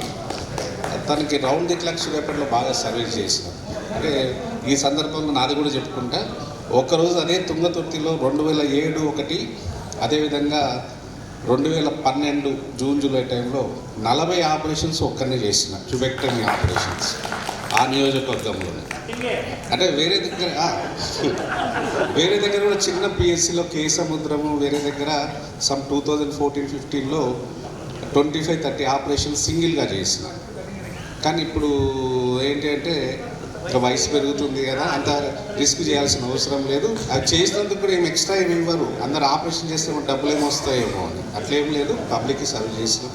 తనకి రౌండ్ ది క్లాక్ సూర్యాపేటలో బాగా సర్వీస్ చేసిన. అంటే ఈ సందర్భంలో నాది కూడా చెప్పుకుంటా. ఒకరోజు అదే తుంగతుర్తిలో 2007 ఒకటి, అదేవిధంగా 2012 జూన్ జూలై టైంలో 40 ఆపరేషన్స్ ఒక్కనే చేసిన, ట్యూబెక్టమీ ఆపరేషన్స్ ఆ నియోజకవర్గంలోనే. అంటే వేరే దగ్గర కూడా చిన్న PSCలో కేసముద్రము, వేరే దగ్గర సమ్ 2014-15లో 25-30 ఆపరేషన్స్ సింగిల్గా చేసిన. కానీ ఇప్పుడు ఏంటి అంటే ఇంకా వయసు పెరుగుతుంది కదా, అంత రిస్క్ చేయాల్సిన అవసరం లేదు. అది చేసినందుకు కూడా ఏమి ఎక్స్ట్రా ఏమి ఇవ్వరు. అందరు ఆపరేషన్ చేస్తే డబ్బులు ఏమొస్తాయేమో అని అట్లేం లేదు, పబ్లిక్కి సర్వ్ చేసినాం.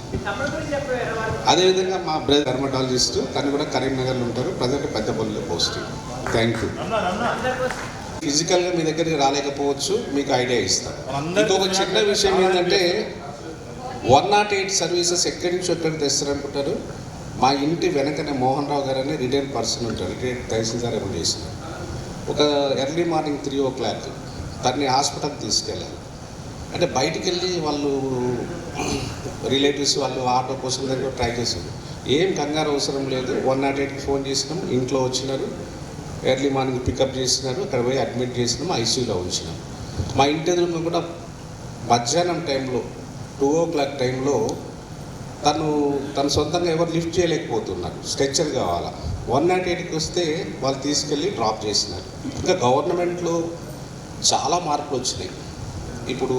అదేవిధంగా మా బ్రదర్ డర్మటాలజిస్ట్, తను కూడా కరీంనగర్లో ఉంటారు, ప్రజెంట్ పెద్దపల్లిలో పోస్టింగ్. Thank you. ఫిజికల్గా మీ దగ్గరికి రాలేకపోవచ్చు, మీకు ఐడియా ఇస్తాను. ఇంకొక చిన్న విషయం ఏంటంటే 108 సర్వీసెస్ ఎక్కడి నుంచి ఎక్కడికి తెస్తారనుకుంటారు. మా ఇంటి వెనకనే మోహన్ రావు గారు అనే రిటైర్డ్ పర్సన్ ఉంటారు, రిటైర్డ్ తహసీల్దార్ ఏమో చేసిన. ఒక ఎర్లీ మార్నింగ్ 3 o'clock తన్ని హాస్పిటల్కి తీసుకెళ్ళాలి. అంటే బయటికి వెళ్ళి వాళ్ళు రిలేటివ్స్ వాళ్ళు ఆటో కోసం దగ్గర ట్రై చేశారు. ఏం కంగారు అవసరం లేదు, 108కి ఫోన్ చేసినాం, ఇంట్లో వచ్చినారు, ఎర్లీ మార్నింగ్ పికప్ చేసినారు, అక్కడ పోయి అడ్మిట్ చేసినాం, ICUలో ఉంచినాం. మా ఇంటి ఎదురుగా కూడా మధ్యాహ్నం టైంలో 2 o'clock టైంలో తను సొంతంగా ఎవరు లిఫ్ట్ చేయలేకపోతున్నారు, స్ట్రెచ్చర్ కావాలా. 108కి వస్తే వాళ్ళు తీసుకెళ్ళి డ్రాప్ చేసినారు. ఇంకా గవర్నమెంట్లో చాలా మార్పులు వచ్చినాయి. ఇప్పుడు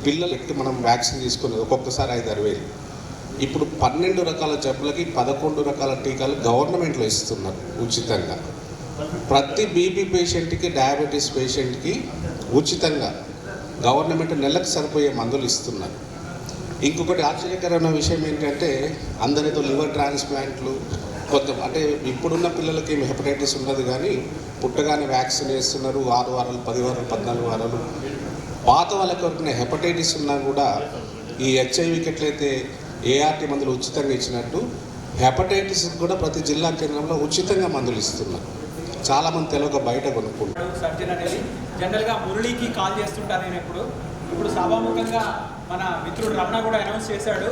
పిల్లలకి మనం వ్యాక్సిన్ తీసుకునేది ఒక్కొక్కసారి 5-6 వేలు. ఇప్పుడు 12 రకాల జబ్బులకి 11 రకాల టీకాలు గవర్నమెంట్లో ఇస్తున్నారు ఉచితంగా. ప్రతి బీపీ పేషెంట్కి, డయాబెటీస్ పేషెంట్కి ఉచితంగా గవర్నమెంట్ నెలకు సరిపోయే మందులు ఇస్తున్నారు. ఇంకొకటి ఆశ్చర్యకరమైన విషయం ఏంటంటే అందరితో లివర్ ట్రాన్స్ప్లాంట్లు అంటే ఇప్పుడున్న పిల్లలకి హెపటైటిస్ ఉన్నది కానీ పుట్టగానే వ్యాక్సిన్ వేస్తున్నారు 6 వారాలు 10 వారాలు 14 వారాలు. పాత వాళ్ళకి ఎవరికైనా హెపటైటిస్ ఉన్నా కూడా ఈ హెచ్ఐవికి ఎట్లయితే ఏఆర్టీ మందులు ఉచితంగా ఇచ్చినట్టు హెపటైటిస్ కూడా ప్రతి జిల్లా కేంద్రంలో ఉచితంగా మందులు ఇస్తున్నారు. చాలామంది తెలియక బయట కొనుక్కుంటారు. సర్జన్ అనేది జనరల్గా మురళికి కాల్ చేస్తుంటాను నేను ఇప్పుడు సభాముఖంగా మన మిత్రుడు రమణ కూడా అనౌన్స్ చేశాడు.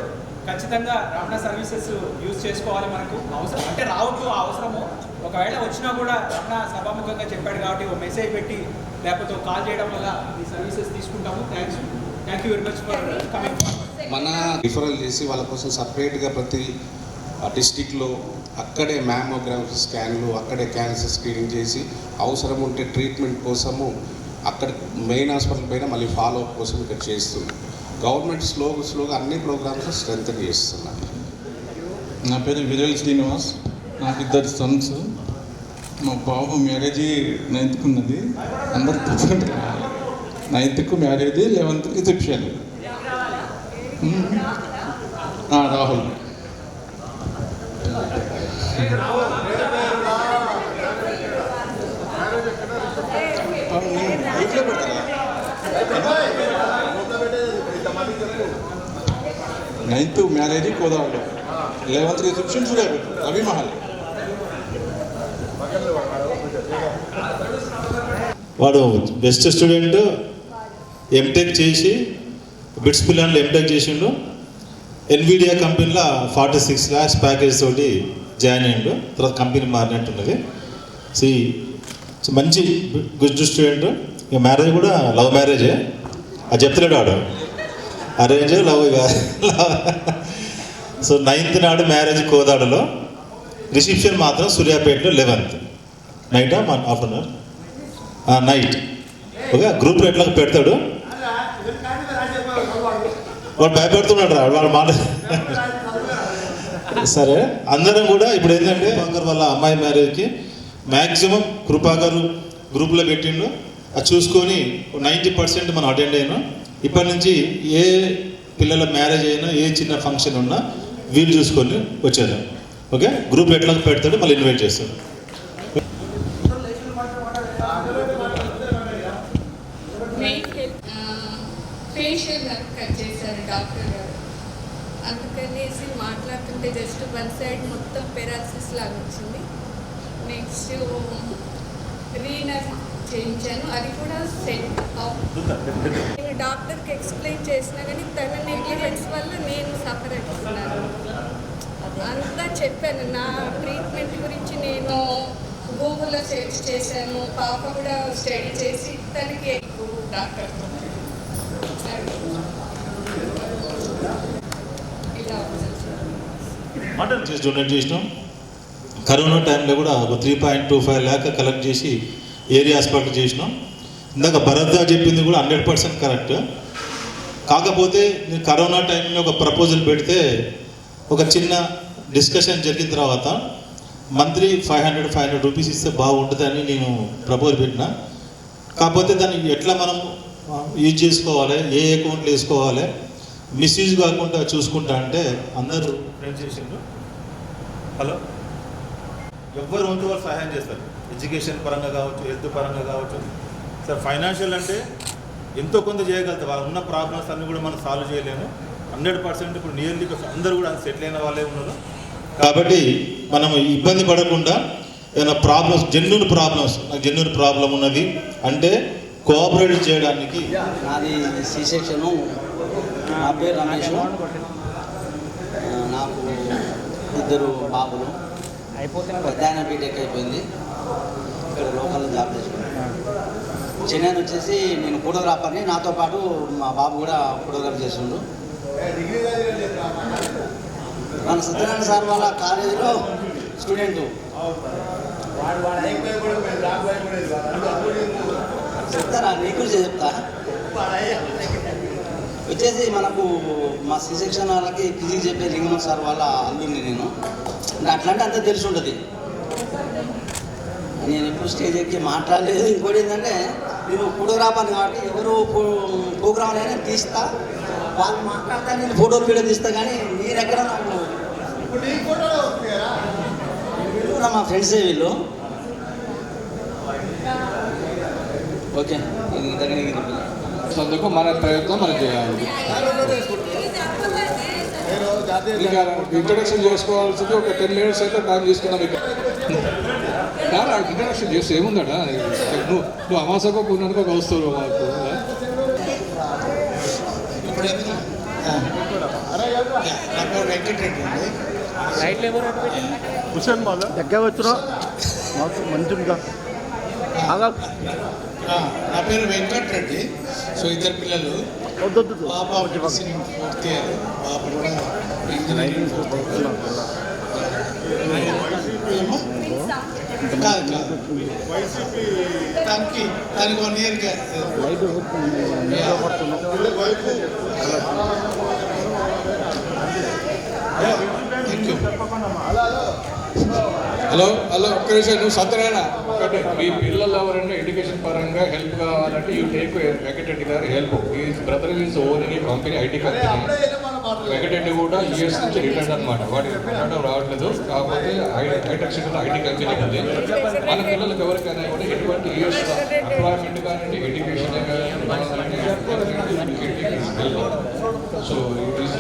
ఖచ్చితంగా రమణ సర్వీసెస్ యూజ్ చేసుకోవాలి. మనకు అవసరం అంటే రావద్దు అవసరము, ఒకవేళ వచ్చినా కూడా రమణ సభాముఖంగా చెప్పాడు కాబట్టి ఒక మెసేజ్ పెట్టి లేకపోతే కాల్ చేయడం వల్ల ఈ సర్వీసెస్ తీసుకుంటాము. Thank you very much for coming. మన రిఫరల్ చేసి వాళ్ళ కోసం సపరేట్గా ప్రతి డిస్టిక్లో అక్కడే మ్యామోగ్రాఫీ స్కాన్లు, అక్కడే క్యాన్సర్ స్క్రీనింగ్ చేసి అవసరం ఉంటే ట్రీట్మెంట్ కోసము అక్కడ మెయిన్ హాస్పిటల్ పైన మళ్ళీ ఫాలోఅప్ కోసం ఇక్కడ చేస్తున్నాం. గవర్నమెంట్ స్లోగా అన్ని ప్రోగ్రామ్స్ స్ట్రెంథన్ చేస్తున్నారు. నా పేరు విరల్ శ్రీనివాస్. నాకు 2 సన్స్. మా బాబు మ్యారేజీ 9th ఉన్నది. అందరు 9th marriage, 11th reception. Rahul. Ninth marriage కోదావరిలో, 11th రిసెప్షన్ సూర్యాపేట రవి మహల్. వాడు బెస్ట్ స్టూడెంట్, ఎంటెక్ చేసి బిట్స్ పిల్లలు ఎంటెక్ చేసిండు. ఎన్విడియా కంపెనీలో 46 lakhs ప్యాకేజ్ తోటి జాయిన్ అయ్యిండు. తర్వాత కంపెనీ మారినట్టున్నది. మంచి గుడ్ స్టూడెంట్. ఇక మ్యారేజ్ కూడా లవ్ మ్యారేజే, అది చెప్తలేడు వాడు. అరేంజ్ లవ్ కాదు. సో 9th నాడు మ్యారేజ్ కోదాడలో, రిసెప్షన్ మాత్రం సూర్యాపేటలో 11th నైటా ఆఫ్టర్నూన్ నైట్. ఓకే, గ్రూప్లో ఎట్లా పెడతాడు వాడు, భయపడుతున్నాడు రా వాడు మాట. సరే, అందరం కూడా ఇప్పుడు ఏంటంటే కృపాకర్ వాళ్ళ అమ్మాయి మ్యారేజ్కి మ్యాక్సిమం కృపాకర్ గ్రూప్లో పెట్టిండు. అది చూసుకొని 90% మనం అటెండ్ అయినాం. ఇప్పటి నుంచి ఏ పిల్లల మ్యారేజ్ అయినా ఏ చిన్న ఫంక్షన్ ఉన్నా వీలు చూసుకొని వచ్చేద్దాం. ఓకే, గ్రూప్ ఎట్లా పెడతాడు మళ్ళీ ఇన్వైట్ చేస్తాడు. ఫేషియల్ కట్ చేశారు డాక్టర్ గారు. అందుకనేసి మాట్లాడుతుంటే జస్ట్ 1 side మొత్తం పెరాలసిస్ లాగా వచ్చింది. నెక్స్ట్ రీనర్ చేయించాను, అది కూడా సెట్. నేను డాక్టర్కి ఎక్స్ప్లెయిన్ చేసినా కానీ తన నెగ్లిజెన్స్ వల్ల నేను సఫర్ అవుతున్నాను. అంతా చెప్పాను. నా ట్రీట్మెంట్ గురించి నేను గూగుల్లో సెర్చ్ చేశాను. పాప కూడా స్టడీ చేసి తనకి డాక్టర్తో ఇలా మటన్ చేసి డొనేట్ చేసినాం. కరోనా టైంలో కూడా ఒక 3.25 lakh కలెక్ట్ చేసి ఏరియా హాస్పిటల్ చేసినాం. ఇందాక భరత్ చెప్పింది కూడా 100% కరెక్ట్. కాకపోతే నేను కరోనా టైంలో ఒక ప్రపోజల్ పెడితే ఒక చిన్న డిస్కషన్ జరిగిన తర్వాత మంత్లీ 500 రూపీస్ ఇస్తే బాగుంటుందని నేను ప్రపోజల్ పెట్టిన. కాకపోతే దాన్ని ఎట్లా మనం యూజ్ చేసుకోవాలి, ఏ అకౌంట్లో వేసుకోవాలి, మిస్యూజ్ కాకుండా చూసుకుంటా అంటే అందరూ ఫ్రెండ్స్ చేసిండ్రు. హలో, ఎవ్వరు వంతు వాళ్ళు సహాయం చేస్తారు. ఎడ్యుకేషన్ పరంగా కావచ్చు, హెల్త్ పరంగా కావచ్చు. సార్ ఫైనాన్షియల్ అంటే ఎంతో కొంత చేయగలుగుతాం. వాళ్ళు ఉన్న ప్రాబ్లమ్స్ అన్నీ కూడా మనం సాల్వ్ చేయలేము. 100% ఇప్పుడు నియర్లీ అందరూ కూడా సెటిల్ అయిన వాళ్ళే ఉన్నారు. కాబట్టి మనం ఇబ్బంది పడకుండా ఏదైనా ప్రాబ్లమ్స్, జెన్యూన్ ప్రాబ్లం ఉన్నది అంటే కోఆపరేట్ చేయడానికి. నాది సి సెక్షను. నా పేరు రమేష్. నాకు 2 బాబులు. పెద్దాయన బీటెక్ అయిపోయింది, ఇక్కడ లోకల్లో జాబ్ చేసుకున్నాను. చిన్న వచ్చేసి నేను ఫోటోగ్రాఫర్ని, నాతో పాటు మా బాబు కూడా ఫోటోగ్రాఫ్ చేస్తుండు. మన సత్యనారాయణ సార్ వాళ్ళ కాలేజీలో స్టూడెంటు. చెప్తారా నీకు చెప్తా. వచ్చేసి మనకు మా సి సెక్షన్ వాళ్ళకి ఫిజిక్స్ చెప్పే లింగం సార్ వాళ్ళ అల్లుడిని నేను. అట్లాంటి అంతా తెలిసి ఉంటుంది. నేను ఎప్పుడు స్టేజ్ ఎక్కి మాట్లాడలేదు. ఇంకోటి ఏంటంటే నేను ఫోటోగ్రాఫర్ని కాబట్టి ఎవరు ప్రోగ్రాంలు అయినా తీస్తా, వాళ్ళు మాట్లాడతా నేను ఫోటోలు వీడియో తీస్తా కానీ నేను ఎక్కడ నాకు మా ఫ్రెండ్సే వీళ్ళు. ఓకే అందుకు మన ప్రయత్నం మనం చేయాలి. ఇంట్రడక్షన్ చేసుకోవాల్సింది ఒక 10 minutes అయితే టైం తీసుకున్నాం. ఇంట్రడక్షన్ చేస్తే ఏముందట, నువ్వు అమాసకు పుణ్యానికి వస్తావు మాకు. వెంకటరెడ్డి నా పేరు వెంకటరెడ్డి. సో ఇద్దరు పిల్లలు, పాప పూర్తి అయ్యారు, పాప కూడా ఇంజనీరింగ్ కాదు తనకి 1 year హలో ఒక్క నిమిషం. నువ్వు సత్యనారాయణ మీ పిల్లలు ఎవరైనా ఎడ్యుకేషన్ పరంగా హెల్ప్ కావాలంటే యూ టేక్ వెంకటరెడ్డి గారు హెల్ప్. ఈ బ్రదర్ ఈజ్ ఓన్ ఈ కంపెనీ, ఐటీ కంపెనీ. వెంకటరెడ్డి కూడా యూఎస్ నుంచి రిటర్న్ అనమాట. వాటి కన్నడం రావట్లేదు, కాకపోతే హైటెక్ సిటీలో ఐటీ కంపెనీ ఉంది. మన పిల్లలకు ఎవరికైనా కూడా ఎటువంటి యూఎస్ ఎంప్లాయ్మెంట్ కానీ ఎడ్యుకేషన్ కానీ so US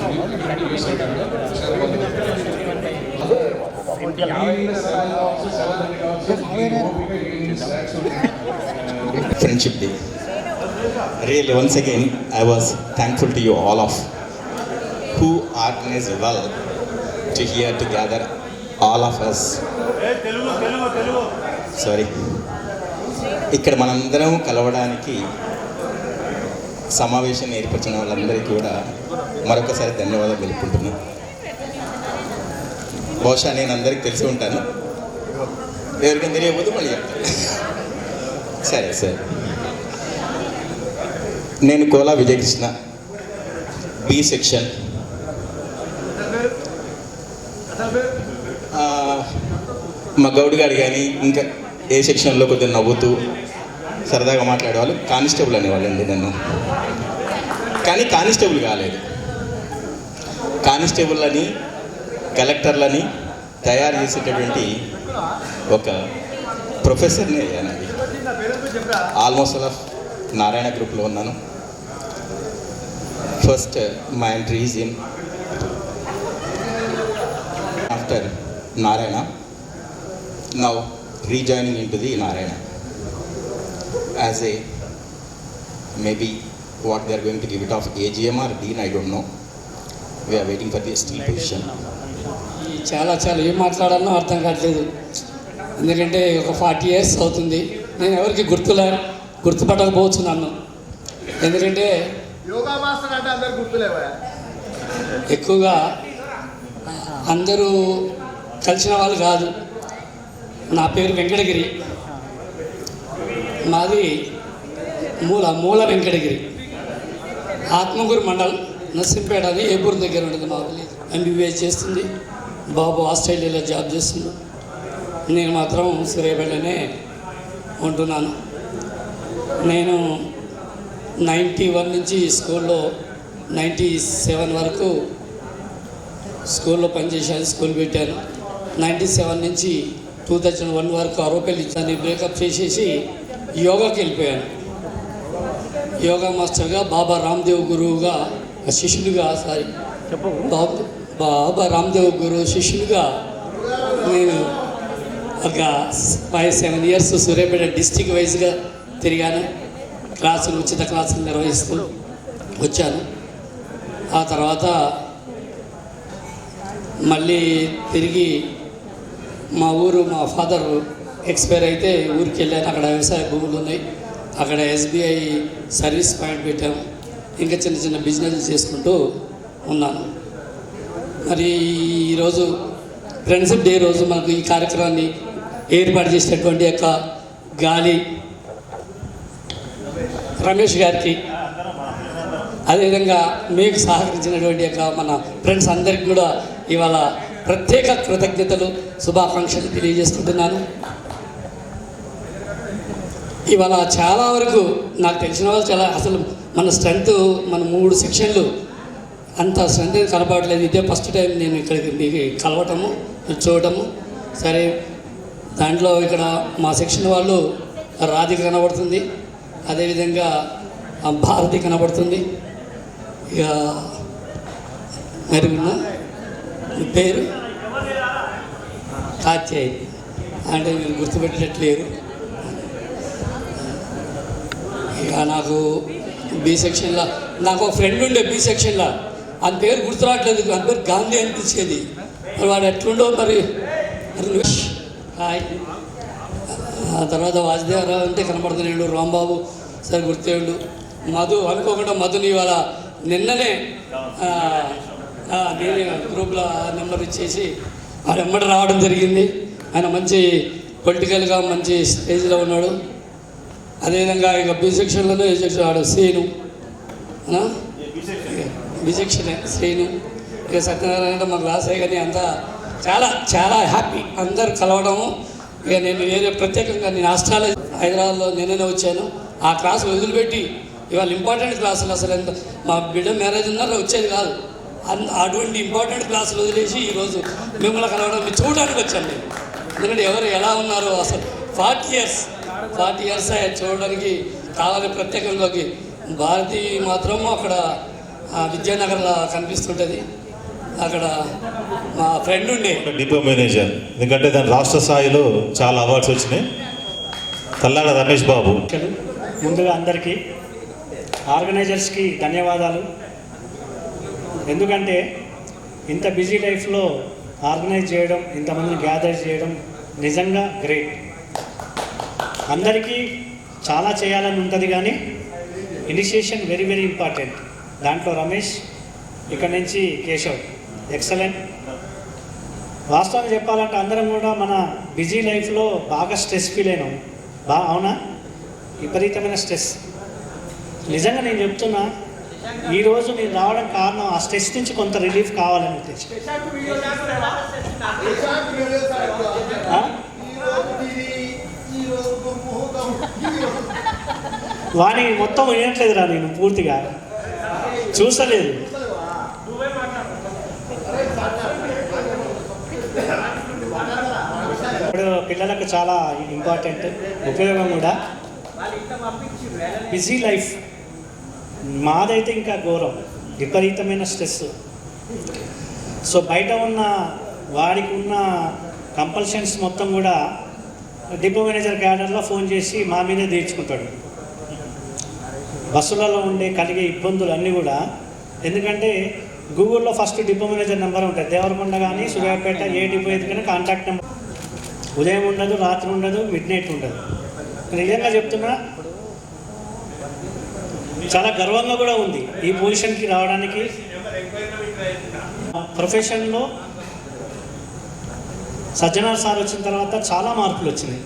Friendship Day. Really, once again, I was thankful to you all of who organized well to here to gather all of us. Sorry. ఇక్కడ మనందరం కలవడానికి సమావేశం ఏర్పరిచిన వాళ్ళందరికీ కూడా మరొకసారి ధన్యవాదాలు తెలుపుకుంటున్నాను. బహుశా నేను అందరికీ తెలిసి ఉంటాను, ఎవరికైనా తెలియకపోతే మళ్ళీ చెప్తాను. సరే. నేను కోలా విజయకృష్ణ, బి సెక్షన్. మా గౌడ్ గారు కానీ ఇంకా ఏ సెక్షన్లో కొద్దిగా నవ్వుతూ సరదాగా మాట్లాడేవాళ్ళు కానిస్టేబుల్ అనేవాళ్ళండి నన్ను. కానీ కానిస్టేబుల్ కాలేదు, కానిస్టేబుల్లని కలెక్టర్లని తయారు చేసేటటువంటి ఒక ప్రొఫెసర్ని అయ్యానండి. ఆల్మోస్ట్ ఆల్ ఆఫ్ నారాయణ గ్రూప్లో ఉన్నాను. First my entry is in after Narayana, now rejoining into the Narayana as a maybe what they are going to give it of AGM or Dean, I don't know. We are waiting for the still position. చాలా ఏం మాట్లాడాలో అర్థం కావట్లేదు. ఎందుకంటే ఒక 40 years అవుతుంది. నేను ఎవరికి గుర్తుపట్టకపోవచ్చు నన్ను. ఎందుకంటే యోగా మాస్టర్ అంటే అందరు గుర్తులేవా? ఎక్కువగా అందరూ కలిసిన వాళ్ళు కాదు. నా పేరు వెంకటగిరి, మాది మూల వెంకటగిరి, ఆత్మకూరు మండలం, నర్సింపేట అని ఏపూర్ దగ్గర ఉంటుంది మా విలేజ్. MBBS చేస్తుంది బాబు, ఆస్ట్రేలియాలో జాబ్ చేస్తుంది. నేను మాత్రం సూర్యాపేటలోనే ఉంటున్నాను. నేను 91 నుంచి స్కూల్లో 97 వరకు స్కూల్లో పనిచేశాను, స్కూల్ పెట్టాను. 97 నుంచి 2001 వరకు అరోపల్లి దాన్ని బ్రేకప్ చేసేసి యోగాకి వెళ్ళిపోయాను. యోగా మాస్టర్గా బాబా రామ్దేవ్ గురువుగా శిష్యులుగా బాబా రామ్దేవ్ గురువు శిష్యులుగా నేను ఒక 5-7 years సూర్యాపేట డిస్టిక్ వైజ్గా తిరిగాను. ఉచిత క్లాసులు నిర్వహిస్తూ వచ్చాను. ఆ తర్వాత మళ్ళీ తిరిగి మా ఫాదర్ ఎక్స్పైర్ అయితే ఊరికి వెళ్ళాను. అక్కడ వ్యవసాయ భూములు ఉన్నాయి, అక్కడ SBI సర్వీస్ పాయింట్ పెట్టాము. ఇంకా చిన్న బిజినెస్ చేసుకుంటూ ఉన్నాను. మరి ఈరోజు ఫ్రెండ్షిప్ డే రోజు మనకు ఈ కార్యక్రమాన్ని ఏర్పాటు చేసినటువంటి యొక్క గాలి రమేష్ గారికి, అదేవిధంగా మీకు సహకరించినటువంటి యొక్క మన ఫ్రెండ్స్ అందరికీ కూడా ఇవాళ ప్రత్యేక కృతజ్ఞతలు, శుభాకాంక్షలు తెలియజేసుకుంటున్నాను. ఇవాళ చాలా వరకు నాకు తెలిసిన వాళ్ళు అసలు మన స్ట్రెంత్ మన 3 సెక్షన్లు అంత స్ట్రెంత్ కనపడలేదు. ఇదే ఫస్ట్ టైం నేను ఇక్కడికి మీకు కలవటము చూడటము. సరే, దాంట్లో ఇక్కడ మా సెక్షన్ వాళ్ళు రాధిక కనబడుతుంది, అదేవిధంగా భారతి కనబడుతుంది. ఇక మరి మీ పేరు కాత్యాయి అంటే మీరు గుర్తుపెట్టేటట్లేరు. ఇక నాకు బి సెక్షన్లో నాకు ఒక ఫ్రెండ్ ఉండే బి సెక్షన్లో, ఆయన పేరు గుర్తురావట్లేదు, ఆయన పేరు గాంధీ అనిపించేది. మరి వాడు ఎట్లుండో మరి. హాయ్. ఆ తర్వాత వాసుదేవరావు అంటే కనపడుతున్నాడు, రాంబాబు సార్ గుర్తేడు, మధు అనుకోకుండా మధుని ఇవాళ నిన్ననే నేనే గ్రూప్లో నెంబర్ ఇచ్చేసి వాడు వెంబడి రావడం జరిగింది. ఆయన మంచి పొలిటికల్గా మంచి స్టేజ్లో ఉన్నాడు. అదేవిధంగా ఇక బి సెక్షన్లోనే ఏ సెక్షన్ వాడు శ్రీను, బి సెక్షనే శ్రీను. ఇక సత్యనారాయణ మా క్లాసే, కానీ అంతా చాలా చాలా హ్యాపీ అందరు కలవడము. ఇక నేను వేరే ప్రత్యేకంగా నేను ఆస్ట్రాలజీ హైదరాబాద్లో నిన్ననే వచ్చాను. ఆ క్లాసు వదిలిపెట్టి ఇవాళ ఇంపార్టెంట్ క్లాసులు అసలు ఎంత మా బిడ్డ మ్యారేజ్ ఉన్నారో వచ్చేది కాదు. అటువంటి ఇంపార్టెంట్ క్లాసులు వదిలేసి ఈరోజు మిమ్మల్ని కలవడం చూడడానికి వచ్చాను నేను. ఎందుకంటే ఎవరు ఎలా ఉన్నారో అసలు 40 ఇయర్స్ చూడడానికి కావాలి. ప్రత్యేకంలోకి భారతి మాత్రం అక్కడ విద్యానగర్లో కనిపిస్తుంటుంది. అక్కడ మా ఫ్రెండ్ ఉండే డిపో మేనేజర్, ఎందుకంటే దాని రాష్ట్ర స్థాయిలో చాలా అవార్డ్స్ వచ్చినాయి. తల్లాడ రమేష్ బాబు. ముందుగా అందరికీ ఆర్గనైజర్స్కి ధన్యవాదాలు. ఎందుకంటే ఇంత బిజీ లైఫ్లో ఆర్గనైజ్ చేయడం, ఇంతమందిని గ్యాదర్ చేయడం నిజంగా గ్రేట్. అందరికీ చాలా చేయాలని ఉంటుంది, కానీ ఇనిషియేషన్ వెరీ వెరీ ఇంపార్టెంట్. దాంట్లో రమేష్, ఇక్కడ నుంచి కేశవ్ ఎక్సలెంట్. వాస్తవంగా చెప్పాలంటే అందరం కూడా మన బిజీ లైఫ్లో బాగా స్ట్రెస్ ఫీల్ అయినాం. అవునా? విపరీతమైన స్ట్రెస్. నిజంగా నేను చెప్తున్నా, ఈరోజు నేను రావడం కారణం ఆ స్ట్రెస్ నుంచి కొంత రిలీఫ్ కావాలని ఉద్దేశం. వాణి మొత్తం వినట్లేదురా, నేను పూర్తిగా చూసలేదు. ఇప్పుడు పిల్లలకు చాలా ఇంపార్టెంట్, ఉపయోగం కూడా. బిజీ లైఫ్ మాదైతే ఇంకా ఘోరం, విపరీతమైన స్ట్రెస్. సో బయట ఉన్న వాడికి ఉన్న కంపల్షన్స్ మొత్తం కూడా డిపో మేనేజర్ క్యాడర్లో ఫోన్ చేసి మా మీదే తీర్చుకుంటాడు. బస్సులలో ఉండే కలిగే ఇబ్బందులు అన్నీ కూడా, ఎందుకంటే గూగుల్లో ఫస్ట్ డిపో మేనేజర్ నెంబర్ ఉంటుంది. దేవరకొండ కానీ సూర్యాపేట ఏ డిపో ఎందుకని కాంటాక్ట్ నెంబర్. ఉదయం ఉండదు, రాత్రి ఉండదు, మిడ్ నైట్ ఉండదు. నిజంగా చెప్తున్నా, చాలా గర్వంగా కూడా ఉంది ఈ పొజిషన్కి రావడానికి. ప్రొఫెషన్లో సజ్జనార్ సార్ వచ్చిన తర్వాత చాలా మార్పులు వచ్చినాయి,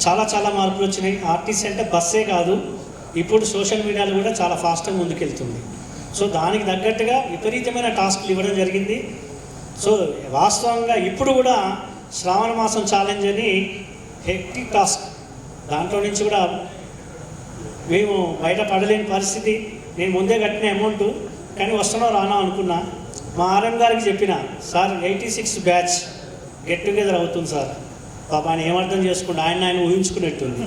చాలా మార్పులు వచ్చినాయి. ఆర్టీసీ అంటే బస్సే కాదు, ఇప్పుడు సోషల్ మీడియాలో కూడా చాలా ఫాస్ట్గా ముందుకెళ్తుంది. సో దానికి తగ్గట్టుగా విపరీతమైన టాస్క్లు ఇవ్వడం జరిగింది. సో వాస్తవంగా ఇప్పుడు కూడా శ్రావణ మాసం ఛాలెంజ్ అని హెక్టిక్ టాస్క్, దాంట్లో నుంచి కూడా మేము బయట పడలేని పరిస్థితి. నేను ముందే కట్టిన అమౌంట్, కానీ వస్తానో రానో అనుకున్నా. మా ఆర్ఎం గారికి చెప్పిన, సార్ 86 బ్యాచ్ గెట్ టుగెదర్ అవుతుంది సార్. పాప ఆయన ఏమర్థం చేసుకుంటా, ఆయన ఊహించుకున్నట్టుంది.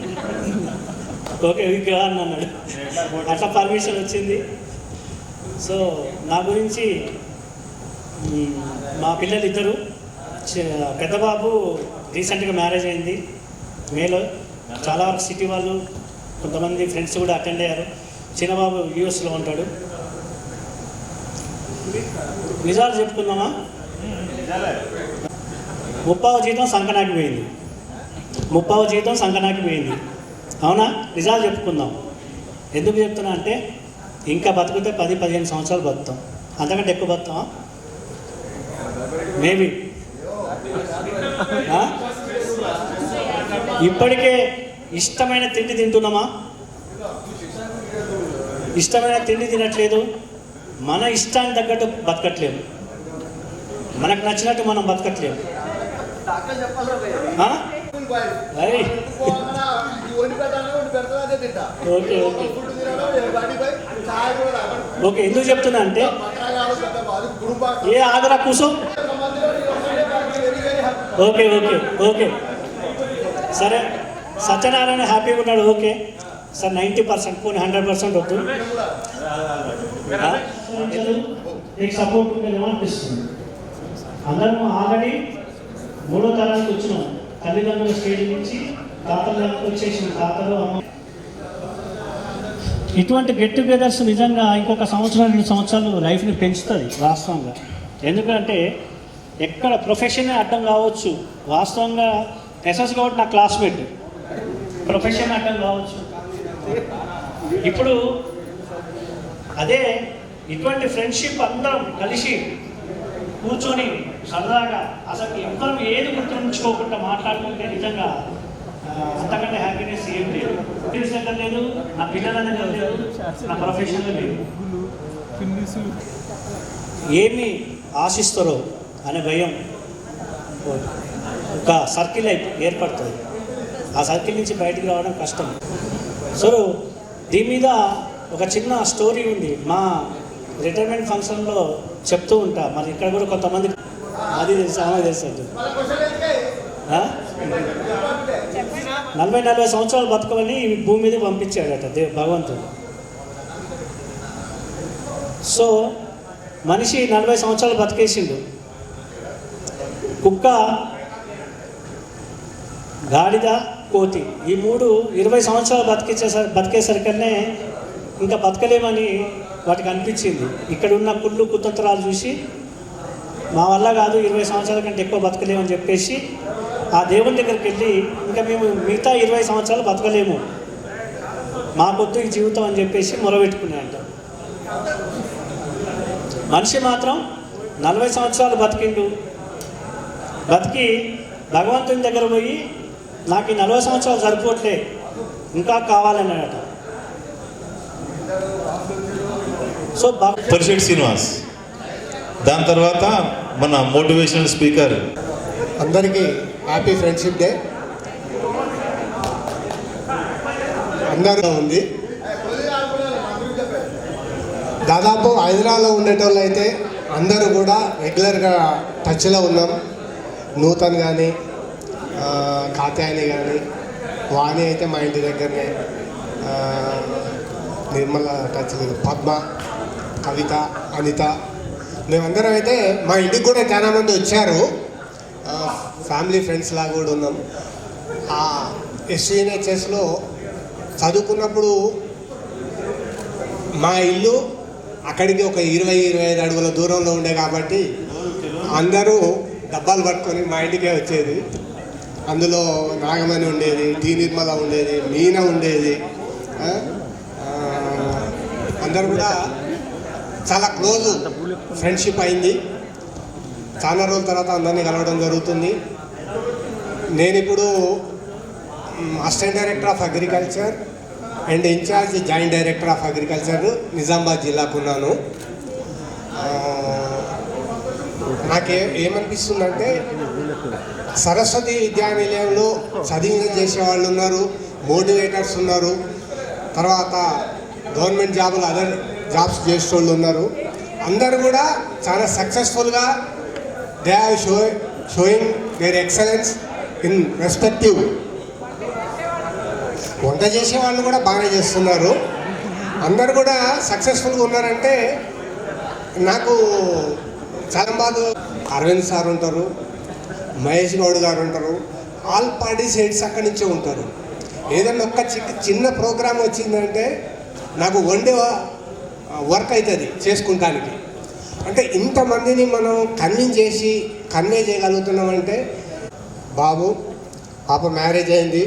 ఓకే విగ్రహ అని అన్నాడు. అట్లా పర్మిషన్ వచ్చింది. సో నా గురించి మా పిల్లలు ఇద్దరు, పెద్ద బాబు రీసెంట్గా మ్యారేజ్ అయింది మేలో. చాలా వరకు సిటీ వాళ్ళు కొంతమంది ఫ్రెండ్స్ కూడా అటెండ్ అయ్యారు. చిన్నబాబు యూఎస్లో ఉంటాడు. నిజాలు చెప్పుకుందామా? 30వ జీతం సంకనాకి పోయింది. 30వ జీతం సంకనాకి పోయింది. అవునా? నిజాలు చెప్పుకుందాం. ఎందుకు చెప్తున్నా అంటే, ఇంకా బతుకుతే 10-15 సంవత్సరాలు బతుకుతాం, అంతకంటే ఎక్కువ బతుకుతామా? మేబీ. ఇప్పటికే ఇష్టమైన తిండి తింటున్నామా? ఇష్టమైన తిండి తినట్లేదు. మన ఇష్టానికి తగ్గట్టు బతకట్లేము, మనకు నచ్చినట్టు మనం బతకట్లేము. ఓకే ఓకే ఓకే ఎందుకు చెప్తున్నా అంటే, ఏ ఆగరా కూర్చో. ఓకే ఓకే ఓకే సరే, సత్యనారాయణ హ్యాపీగా ఉన్నాడు. ఓకే సార్, 90% పోనీ 100% వద్దు. నీకు సపోర్ట్ ఉంటుందేమో అనిపిస్తుంది. అందరం ఆల్రెడీ 3వ తరానికి వచ్చినాం. తల్లిదండ్రుల స్టేజ్ నుంచి తాతలకు వచ్చేసిన తాతలు అమ్మ. ఇటువంటి గెట్ టుగెదర్స్ నిజంగా ఇంకొక సంవత్సరం 2 సంవత్సరాలు లైఫ్ని పెంచుతుంది వాస్తవంగా. ఎందుకంటే ఎక్కడ ప్రొఫెషనే అడ్డం కావచ్చు. వాస్తవంగా ఎస్ఎస్ గౌడ్ నా క్లాస్మేట్, ప్రొఫెషన్ అడ్డం కావచ్చు. ఇప్పుడు అదే ఇటువంటి ఫ్రెండ్షిప్ అందరం కలిసి కూర్చొని సరదాగా అసలు ఎవ్వరం ఏది గుర్తుంచుకోకుండా మాట్లాడుకుంటే నిజంగా అంతకంటే హ్యాపీనెస్ ఏం లేదు. దగ్గర లేదు, నా పిల్లల దగ్గర లేదు, నా ప్రొఫెషన్లో లేదు. ఏమి ఆశిస్తారో అనే భయం ఒక సర్కిల్ ఏర్పడుతుంది. ఆ సర్కిల్ నుంచి బయటికి రావడం కష్టం. సో దీని మీద ఒక చిన్న స్టోరీ ఉంది. మా రిటైర్మెంట్ ఫంక్షన్లో చెప్తూ ఉంటా. మరి ఇక్కడ కూడా కొంతమంది అది తెలుసు, ఆమె తెలుసు. 40 సంవత్సరాలు బతకమని భూమి మీద పంపించాడట భగవంతుడు. సో మనిషి 40 సంవత్సరాలు బతికేసిండు. కుక్క, గాడిద, కోతి ఈ 3 20 సంవత్సరాలు బతికేసరికనే ఇంకా బతకలేమని వాటికి అనిపించింది. ఇక్కడ ఉన్న కుళ్ళు కుతంత్రాలు చూసి మా వల్ల కాదు, 20 సంవత్సరాల కంటే ఎక్కువ బతకలేమని చెప్పేసి ఆ దేవుని దగ్గరికి వెళ్ళి ఇంకా మేము మిగతా 20 సంవత్సరాలు బతకలేము, మాకొద్దు ఈ జీవితం అని చెప్పేసి మొరబెట్టుకున్నాయంట. మనిషి మాత్రం 40 సంవత్సరాలు బతికిండు. బతికి భగవంతుని దగ్గర పోయి నాకు ఈ 40 సంవత్సరాలు సరిపోవట్లే, ఇంకా కావాలన్నాడట. సో పరిషత్ శ్రీనివాస్, దాని తర్వాత మన మోటివేషనల్ స్పీకర్. అందరికీ హ్యాపీ ఫ్రెండ్షిప్ డే. అందరూ ఉంది. దాదాపు హైదరాబాద్లో ఉండేటోళ్ళు అయితే అందరూ కూడా రెగ్యులర్గా టచ్లో ఉన్నాం. నూతన్ కానీ, కాత్యాయని కానీ, వాణి అయితే మా ఇంటి దగ్గరనే, నిర్మల టచ్ లేదు, పద్మ, కవిత, అనిత, మేమందరం అయితే మా ఇంటికి కూడా చాలామంది వచ్చారు. ఫ్యామిలీ ఫ్రెండ్స్ లాగా కూడా ఉన్నాం. ఆ ఎస్సీఎన్హెచ్ఎస్లో చదువుకున్నప్పుడు మా ఇల్లు అక్కడికి ఒక 20-25 అడుగుల దూరంలో ఉండే కాబట్టి అందరూ డబ్బాలు పట్టుకొని మా ఇంటికే వచ్చేది. అందులో నాగమణి ఉండేది, టీ నిర్మల ఉండేది, మీనా ఉండేది. అందరూ కూడా చాలా క్లోజ్ ఫ్రెండ్షిప్ అయింది. చాలా రోజుల తర్వాత అందరినీ కలవడం జరుగుతుంది. నేను ఇప్పుడు assistant director of agriculture and incharge joint director of agriculture Nizamabad జిల్లాకు ఉన్నాను. ఏమనిపిస్తుందంటే సరస్వతి విద్యానిలయంలో చదివిన చేసేవాళ్ళు ఉన్నారు, మోటివేటర్స్ ఉన్నారు, తర్వాత గవర్నమెంట్ జాబులు అదర్ జాబ్స్ చేసేవాళ్ళు ఉన్నారు. అందరూ కూడా చాలా సక్సెస్ఫుల్గా they have showing their excellence in respective. వంట చేసే వాళ్ళు కూడా బాగానే చేస్తున్నారు. అందరు కూడా సక్సెస్ఫుల్గా ఉన్నారంటే నాకు చాలా బాగా అరవింద్ సార్ ఉంటారు, మహేష్ గౌడ్ గారు ఉంటారు, ఆల్ పార్టీస్ హెడ్స్ అక్కడి నుంచే ఉంటారు. ఏదన్నా ఒక్క చిన్న ప్రోగ్రామ్ వచ్చిందంటే నాకు వన్ డే వర్క్ అవుతుంది చేసుకుంటానికి. అంటే ఇంతమందిని మనం కన్వే చేయగలుగుతున్నామంటే బాబు పాప మ్యారేజ్ అయింది,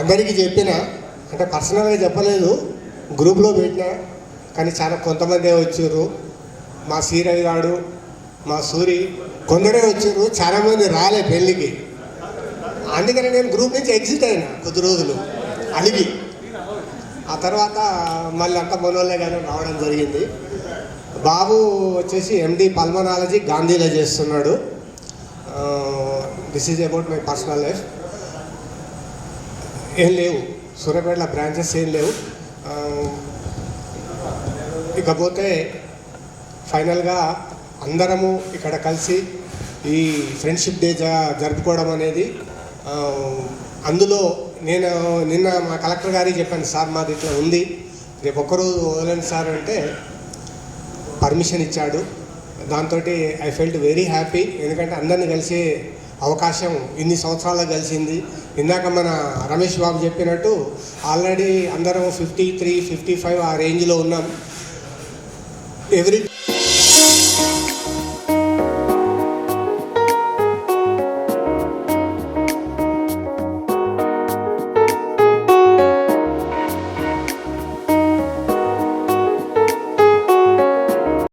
అందరికీ చెప్పిన, అంటే పర్సనల్గా చెప్పలేదు, గ్రూప్లో పెట్టినా, కానీ చాలా కొంతమందే వచ్చారు. మా సీరవి గారు, మా సూరి కొందరే వచ్చారు, చాలామంది రాలే పెళ్ళికి. అందుకని నేను గ్రూప్ నుంచి ఎగ్జిట్ అయినా కొద్ది రోజులు అలిగి. ఆ తర్వాత మళ్ళీ అంత మనోళ్ళే కానీ రావడం జరిగింది. బాబు వచ్చేసి ఎండి పల్మనాలజీ గాంధీలో చేస్తున్నాడు. This is about my personal life. ఏం లేవు సూర్యాపేటలో బ్రాంచెస్ ఏం లేవు. ఇకపోతే ఫైనల్గా అందరము ఇక్కడ కలిసి ఈ ఫ్రెండ్షిప్ డే జరుపుకోవడం అనేది అందులో నేను నిన్న మా కలెక్టర్ గారికి చెప్పాను, సార్ మాది ఇట్లా ఉంది, రేపు ఒక్కరోజు వదలండి సార్ అంటే పర్మిషన్ ఇచ్చాడు. దాంతో ఐ ఫెల్ట్ వెరీ హ్యాపీ. ఎందుకంటే అందరిని కలిసే అవకాశం ఇన్ని సంవత్సరాల్లో కలిసింది. ఇందాక మన రమేష్ బాబు చెప్పినట్టు ఆల్రెడీ అందరం 53, 55 ఆ రేంజ్లో ఉన్నాం. ఎవ్రీ